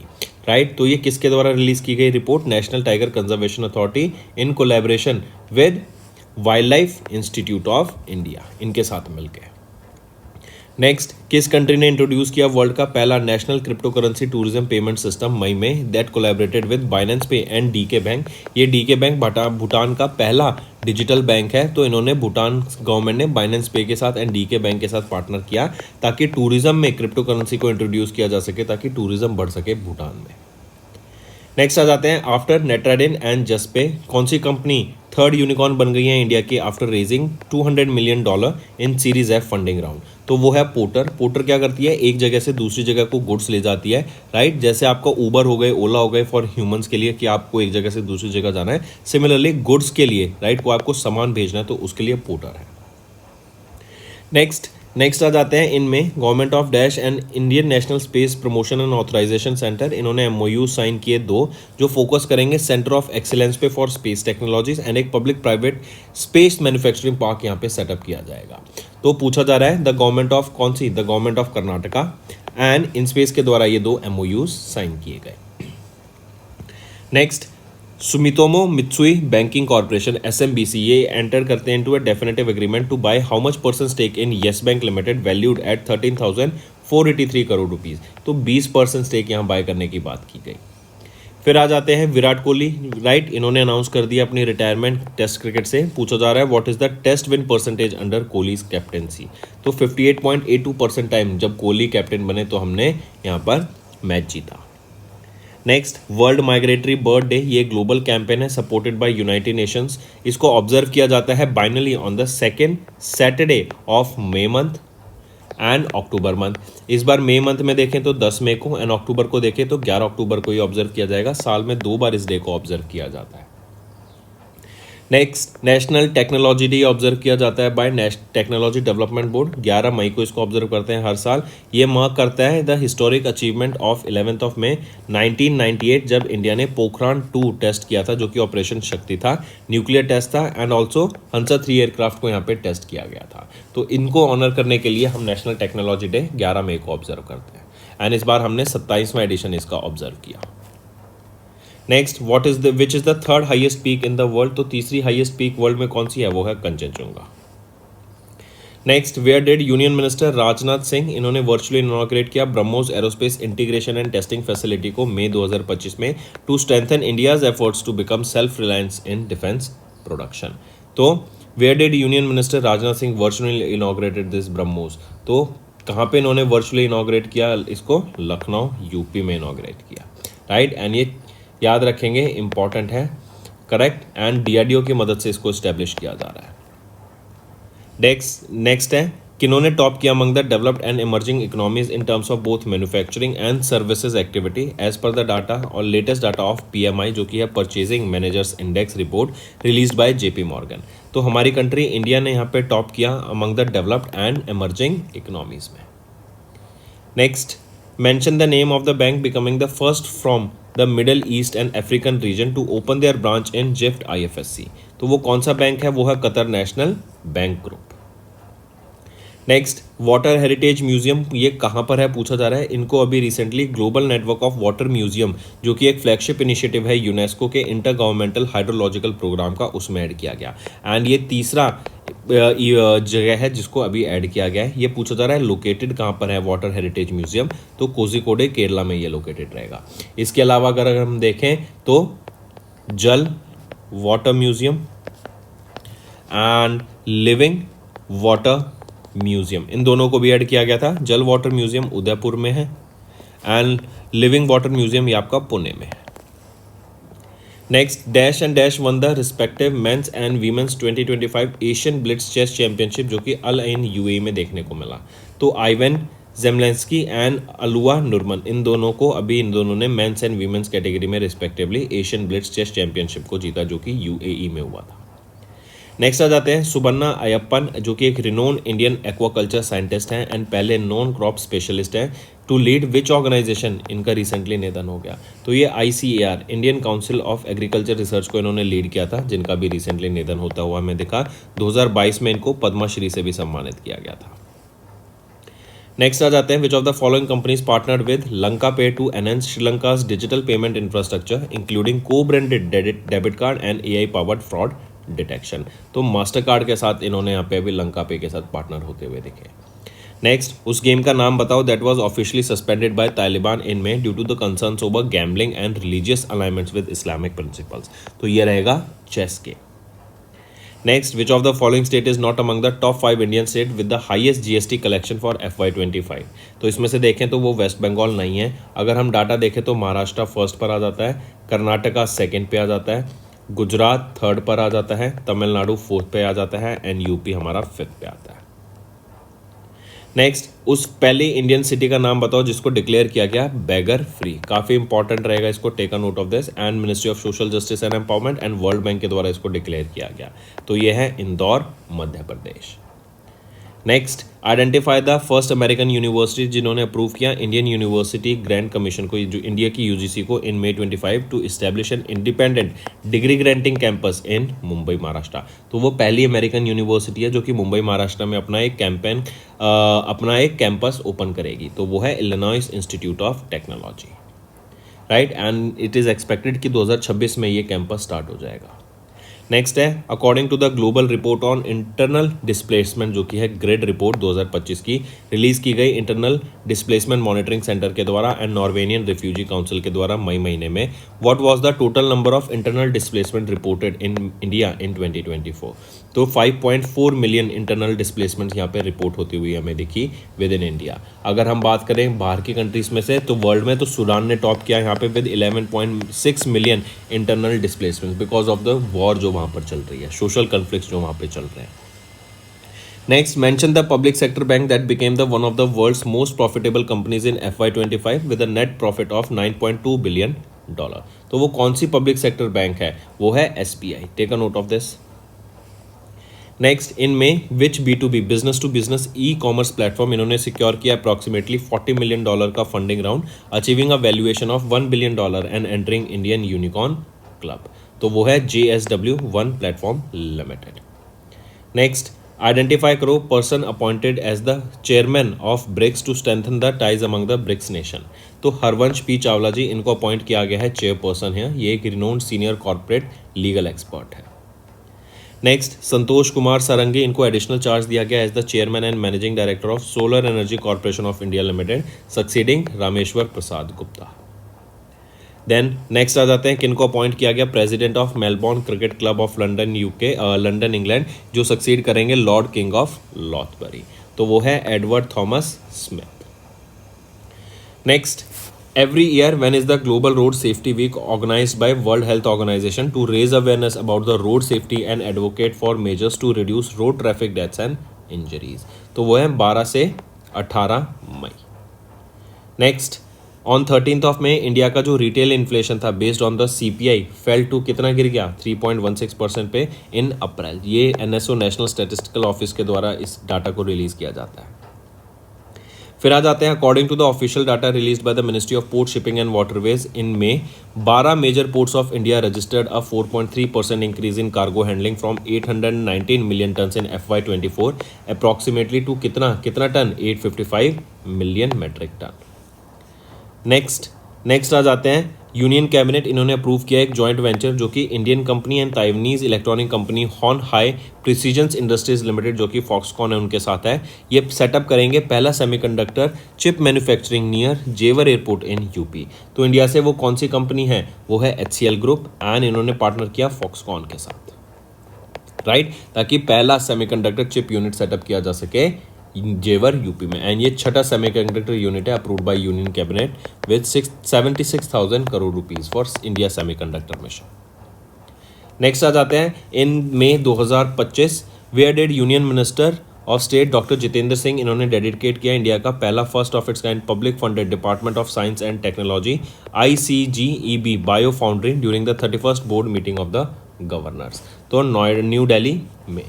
राइट। तो ये किसके द्वारा रिलीज की गई report, national tiger conservation authority in collaboration with wild life institute of India, इनके साथ मिलकर। नेक्स्ट, किस कंट्री ने इंट्रोड्यूस किया वर्ल्ड का पहला national cryptocurrency tourism payment system मई में, that collaborated with Binance Pay and DK Bank. ये डीके बैंक भूटान का पहला डिजिटल बैंक है। तो इन्होंने भूटान गवर्नमेंट ने बाइनेंस पे के साथ एंड डीके बैंक के साथ पार्टनर किया ताकि टूरिज्म में क्रिप्टो करेंसी को इंट्रोड्यूस किया जा सके, ताकि टूरिज्म बढ़ सके भूटान में। नेक्स्ट आ जाते हैं, आफ्टर नेटराडिन एंड जस्पे कौन सी कंपनी थर्ड यूनिकॉर्न बन गई है इंडिया की after raising $200 million in series F funding round. तो वो है पोर्टर। पोर्टर क्या करती है, एक जगह से दूसरी जगह को गुड्स ले जाती है, राइट। जैसे आपका ऊबर हो गए, ओला हो गए फॉर ह्यूमंस के लिए कि आपको एक जगह से दूसरी जगह जाना है, सिमिलरली गुड्स के लिए, राइट, को आपको सामान भेजना है तो उसके लिए पोर्टर है। नेक्स्ट आ जाते हैं, इनमें government of dash and Indian National Space Promotion and Authorisation Centre, इन्होंने MOU साइन किए 2 जो फोकस करेंगे सेंटर ऑफ एक्सीलेंस पे फॉर स्पेस टेक्नोलॉजीज एंड एक public private space manufacturing park यहाँ पे सेटअप किया जाएगा। तो पूछा जा रहा है द गवर्नमेंट ऑफ कौन सी, the government of Karnataka and IN SPACe के द्वारा ये 2 MOUs साइन किए गए। Next, Sumitomo Mitsui Banking Corporation SMBC ये एंटर करते हैं into a definitive agreement to buy how much % stake in Yes Bank Limited valued at 13,483 crore rupees. तो 20% stake यहाँ बाय करने की बात की गई। फिर आ जाते हैं विराट कोहली, राइट, इन्होंने अनाउंस कर दिया अपनी रिटायरमेंट टेस्ट क्रिकेट से। पूछा जा रहा है what is the test win percentage under Kohli's captaincy. तो 58.82% टाइम जब कोहली कैप्टन बने तो हमने यहाँ पर मैच जीता। Next, world migratory bird day, ये ग्लोबल कैंपेन है सपोर्टेड बाय यूनाइटेड नेशंस। इसको ऑब्जर्व किया जाता है biannually on the second Saturday of May month and October month. इस बार मे मंथ में देखें तो 10 मई को एंड अक्टूबर को देखें तो 11 अक्टूबर को ये ऑब्जर्व किया जाएगा। साल में 2 बार इस डे को ऑब्जर्व किया जाता है। Next, national technology day observe किया जाता है बाय टेक्नोलॉजी डेवलपमेंट बोर्ड। 11 मई को इसको ऑब्जर्व करते हैं हर साल। ये मार्क करता है द हिस्टोरिक अचीवमेंट ऑफ 11 मई 1998 जब इंडिया ने पोखरान 2 टेस्ट किया था, जो कि ऑपरेशन शक्ति था, न्यूक्लियर टेस्ट था एंड ऑल्सो हंसा 3 एयरक्राफ्ट को यहाँ पे टेस्ट किया गया था। तो इनको ऑनर करने के लिए हम नेशनल टेक्नोलॉजी डे 11 मई को ऑब्जर्व करते हैं एंड इस बार हमने 27वां एडिशन इसका ऑब्जर्व किया। Next, which is the third highest peak in the world. तो तीसरी हाईएस्ट पीक वर्ल्ड में कौन सी है, वो है Kanchenjunga. Next, where did union minister Rajnath Singh, इन्होंने वर्चुअली इनॉग्रेट किया BrahMos aerospace integration and testing facility को मई 2025 में to strengthen India's efforts to become self reliance in defence production. तो where did union minister Rajnath Singh virtually inaugurated this BrahMos. तो कहाँ पे इन्होंने वर्चुअली इनॉग्रेट किया इसको, लखनऊ यूपी में इनॉग्रेट किया, राइट। एंड ये याद रखेंगे, इंपॉर्टेंट है, करेक्ट, एंड DRDO की मदद से इसको इस्टेब्लिश किया जा रहा है। नेक्स्ट है, किन्होंने टॉप किया among the developed and emerging economies in terms of both manufacturing and services activity as per the data और लेटेस्ट डाटा ऑफ PMI, जो कि है purchasing managers index report release by JP Morgan. तो हमारी country India ने यहाँ पे top किया among the developed and emerging economies में। Next, mention the name of the bank becoming the first from the Middle East and African region to open their branch in GIFT IFSC। तो वो कौन सा bank है, वो है Qatar national bank group. Next, water heritage museum, ये कहाँ पर है पूछा जा रहा है। इनको अभी recently global network of water museum, जो कि एक फ्लैगशिप इनिशिएटिव है यूनेस्को के इंटर गवर्नमेंटल हाइड्रोलॉजिकल प्रोग्राम का, उसमें ऐड किया गया एंड ये तीसरा जगह है जिसको अभी ऐड किया गया है। ये पूछा जा रहा है लोकेटेड कहाँ पर है वाटर हेरिटेज म्यूजियम, तो कोझिकोडे केरला में ये लोकेटेड रहेगा। इसके अलावा अगर हम देखें तो jal water museum and living water museum, इन दोनों को भी ऐड किया गया था। जल वाटर म्यूजियम उदयपुर में है एंड लिविंग वाटर म्यूजियम ये आपका पुणे में है। Next, dash and dash won the respective men's and women's 2025 Asian blitz chess championship, जो कि अल आइन यूएई में देखने को मिला। तो आइवन जेमलेंस्की एंड अलुआ नुरमन, इन दोनों ने मेंस एंड वीमेंस कैटेगरी में respectively Asian blitz chess championship को जीता, जो कि यूएई में हुआ था। नेक्स्ट आ जाते हैं सुबन्ना अयप्पन, जो कि एक रिनोन इंडियन एक्वाकल्चर साइंटिस्ट हैं एंड पहले नॉन क्रॉप स्पेशलिस्ट हैं। टू लीड विच ऑर्गेनाइजेशन, इनका रिसेंटली निधन हो गया। तो ये ICAR Indian council of agriculture research को इन्होंने लीड किया था, जिनका भी रिसेंटली निधन होता हुआ हमें दिखा। 2022 में इनको पद्मश्री से भी सम्मानित किया गया था। नेक्स्ट आ जाते हैं, which of the following companies partnered with Lanka Pay to enhance Sri Lanka's digital payment infrastructure including cobranded debit card and AI powered fraud detection. तो मास्टर कार्ड के साथ इन्होंने यहाँ पे अभी लंका पे के साथ पार्टनर होते हुए दिखे। नेक्स्ट, उस गेम का नाम बताओ that was officially suspended by Taliban in May due to the concerns over gambling and religious alignments with Islamic principles. तो ये रहेगा chess game. Next, which of the following state is not among the top 5 Indian state with the highest GST collection for FY25। तो इसमें से देखें तो वो waste Bengal नहीं है। अगर हम डाटा देखें तो महाराष्ट्र फर्स्ट पर आ जाता है, कर्नाटका सेकंड पे आ जाता है, गुजरात थर्ड पर आ जाता है, तमिलनाडु फोर्थ पे आ जाता है एंड यूपी हमारा फिफ्थ पे आता है। नेक्स्ट, उस पहले इंडियन सिटी का नाम बताओ जिसको डिक्लेयर किया गया बेगर फ्री। काफ़ी इंपॉर्टेंट रहेगा, इसको take a note of this. And ministry of social justice and empowerment and World Bank के द्वारा इसको डिक्लेयर किया गया। तो ये है Indore, Madhya Pradesh. Next, identify the first American university जिन्होंने अप्रूव किया इंडियन यूनिवर्सिटी ग्रांट कमीशन को, जो इंडिया की UGC को, in May 25 to establish an independent degree granting campus in Mumbai Maharashtra. तो वो पहली अमेरिकन यूनिवर्सिटी है जो कि मुंबई महाराष्ट्र में अपना एक कैंपस ओपन करेगी। तो वो है Illinois institute of technology, right. And it is expected कि 2026 में ये कैंपस स्टार्ट हो जाएगा। नेक्स्ट है, according to the global report on internal displacement, जो कि है ग्रेड रिपोर्ट 2025 की, रिलीज की गई इंटरनल डिस्प्लेसमेंट मॉनिटरिंग सेंटर के द्वारा एंड नॉर्वेनियन रिफ्यूजी काउंसिल के द्वारा मई महीने में, what was the total number of internal displacement reported in India in 2024। तो 5.4 मिलियन इंटरनल डिस्प्लेसमेंट यहाँ पे रिपोर्ट होती हुई हमें दिखी विद इन इंडिया। अगर हम बात करें बाहर की कंट्रीज में से, तो वर्ल्ड में तो सूडान ने टॉप किया यहाँ पे with 11.6 million internal displacement because of the war जो वहाँ पर चल रही है, सोशल कन्फ्लिक्ट्स जो वहाँ पे चल रहे हैं। Next, mention the public sector bank that became the one of the world's most profitable companies in FY25 with a net profit of $9.2 billion. तो वो कौन सी पब्लिक सेक्टर बैंक है? वो है SBI. Take a note of this. Next, in May, which B2B business to business ecommerce platform इन्होंने secure किया approximately $40 million का funding round, achieving a valuation of $1 billion and entering Indian unicorn club. तो वो है JSW1 platform limited. Next, identify करो person appointed as the chairman of BRICS to strengthen the ties among the BRICS nation. तो Harvansh P Chawla जी, इनको appoint किया गया है chairperson है। ये एक renowned senior corporate legal expert है। नेक्स्ट, संतोष कुमार सारंगी, इनको एडिशनल चार्ज दिया गया as the chairman and managing director of solar energy corporation of India limited, succeeding Rameshwar Prasad Gupta. Then next आ जाते हैं, किनको अपॉइंट किया गया president of Melbourne cricket club of London London England, जो सक्सीड करेंगे लॉर्ड किंग ऑफ लॉथबरी। तो वो है Edward Thomas Smith. Next, every year when is the global road safety week organized by World Health Organization to raise awareness about the road safety and advocate for measures to reduce road traffic deaths and injuries। तो वो है 12 से 18 मई। Next, on 13th of May India का जो retail inflation था based on the CPI fell to कितना गिर गया 3.16% पे इन अप्रैल। ये NSO नेशनल स्टैटिस्टिकल ऑफिस के द्वारा इस डाटा को रिलीज किया जाता है। फिर आ जाते हैं, according to the official data released by the ministry of port shipping and waterways in May, 12 major ports of India registered a 4.3% increase in cargo handling from 819 million tonne in FY24 approximately to कितना tonne 855 million metric tonne. Next आ जाते हैं, union cabinet इन्होंने approve किया एक joint venture जो कि Indian company and Taiwanese electronic company Hon Hai Precision Industries Limited, जो कि फॉक्सकॉन है, उनके साथ है। ये सेटअप करेंगे पहला सेमीकंडक्टर चिप मैन्युफैक्चरिंग नियर जेवर एयरपोर्ट इन यूपी। तो इंडिया से वो कौन सी कंपनी है? वो है HCL ग्रुप एंड इन्होंने पार्टनर किया फॉक्सकॉन के साथ, राइट, ताकि पहला सेमीकंडक्टर चिप यूनिट सेटअप किया जा सके जेवर यूपी में। एंड ये छठा सेमीकंडक्टर यूनिट है approved by union cabinet with 76,000 crore rupees for India semiconductor mission. Next आ जाते हैं इन मई 2025 where did union minister of state doctor Jitendra Singh, इन्होंने डेडिकेट किया इंडिया का पहला first of its kind public funded department of science and technology ICGEB biofoundry during the 31st board meeting of the governors, तो New Delhi में।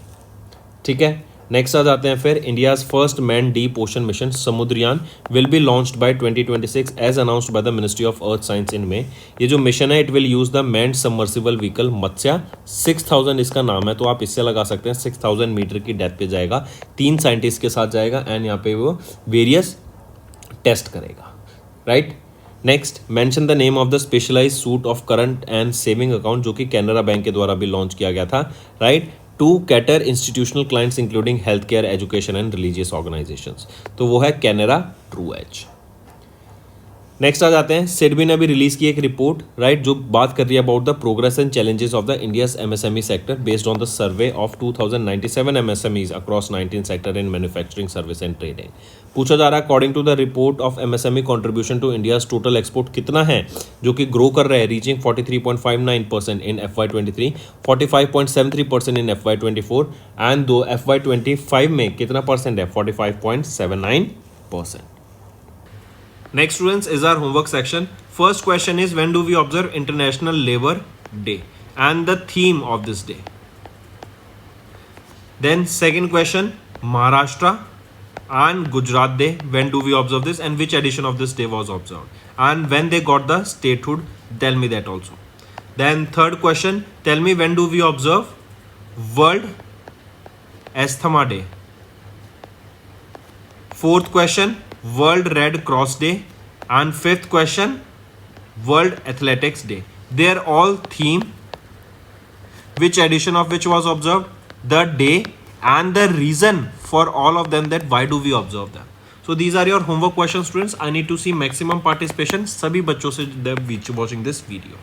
ठीक है, next आ जाते हैं फिर India's first man deep ocean mission Samudrayaan will be launched by 2026 as announced by the ministry of earth science in May. ये जो मिशन है it will use the manned submersible vehicle Matsya 6000 इसका नाम है, तो आप इससे लगा सकते हैं 6000 मीटर की डेप्थ पे जाएगा, 3 साइंटिस्ट के साथ जाएगा एंड यहाँ पे वो वेरियस टेस्ट करेगा, right. Next mention the name of the specialised suit of current and saving account जो कि कैनरा बैंक के द्वारा भी लॉन्च किया गया था, right, to cater institutional clients including health care, education and religious organisations, तो वो है कैनरा ट्रू एज। नेक्स्ट आ जाते हैं सिडबी ने भी रिलीज की एक रिपोर्ट, राइट, जो बात कर रही है about the progress and challenges of the India's MSME sector based on the survey of 2097 MSMEs across 19 sector in manufacturing service and trading. पूछा जा रहा है according to the report of MSME contribution to India's total export कितना है, जो कि grow कर रहा है reaching 43.59% in FY23, 45.73% in FY24 and दो FY25 में कितना परसेंट है 45.79%। Next students is our homework section. First question is when do we observe International Labour Day and the theme of this day. Then second question, Maharashtra and Gujarat Day, when do we observe this and which edition of this day was observed and when they got the statehood, tell me that also. Then third question, tell me when do we observe World Asthma Day. Fourth question, World Red Cross Day, and fifth question, World Athletics Day. They are all theme. Which edition of which was observed, the day, and the reason for all of them, that why do we observe them. So these are your homework questions students. I need to see maximum participation सभी बच्चों से watching this video.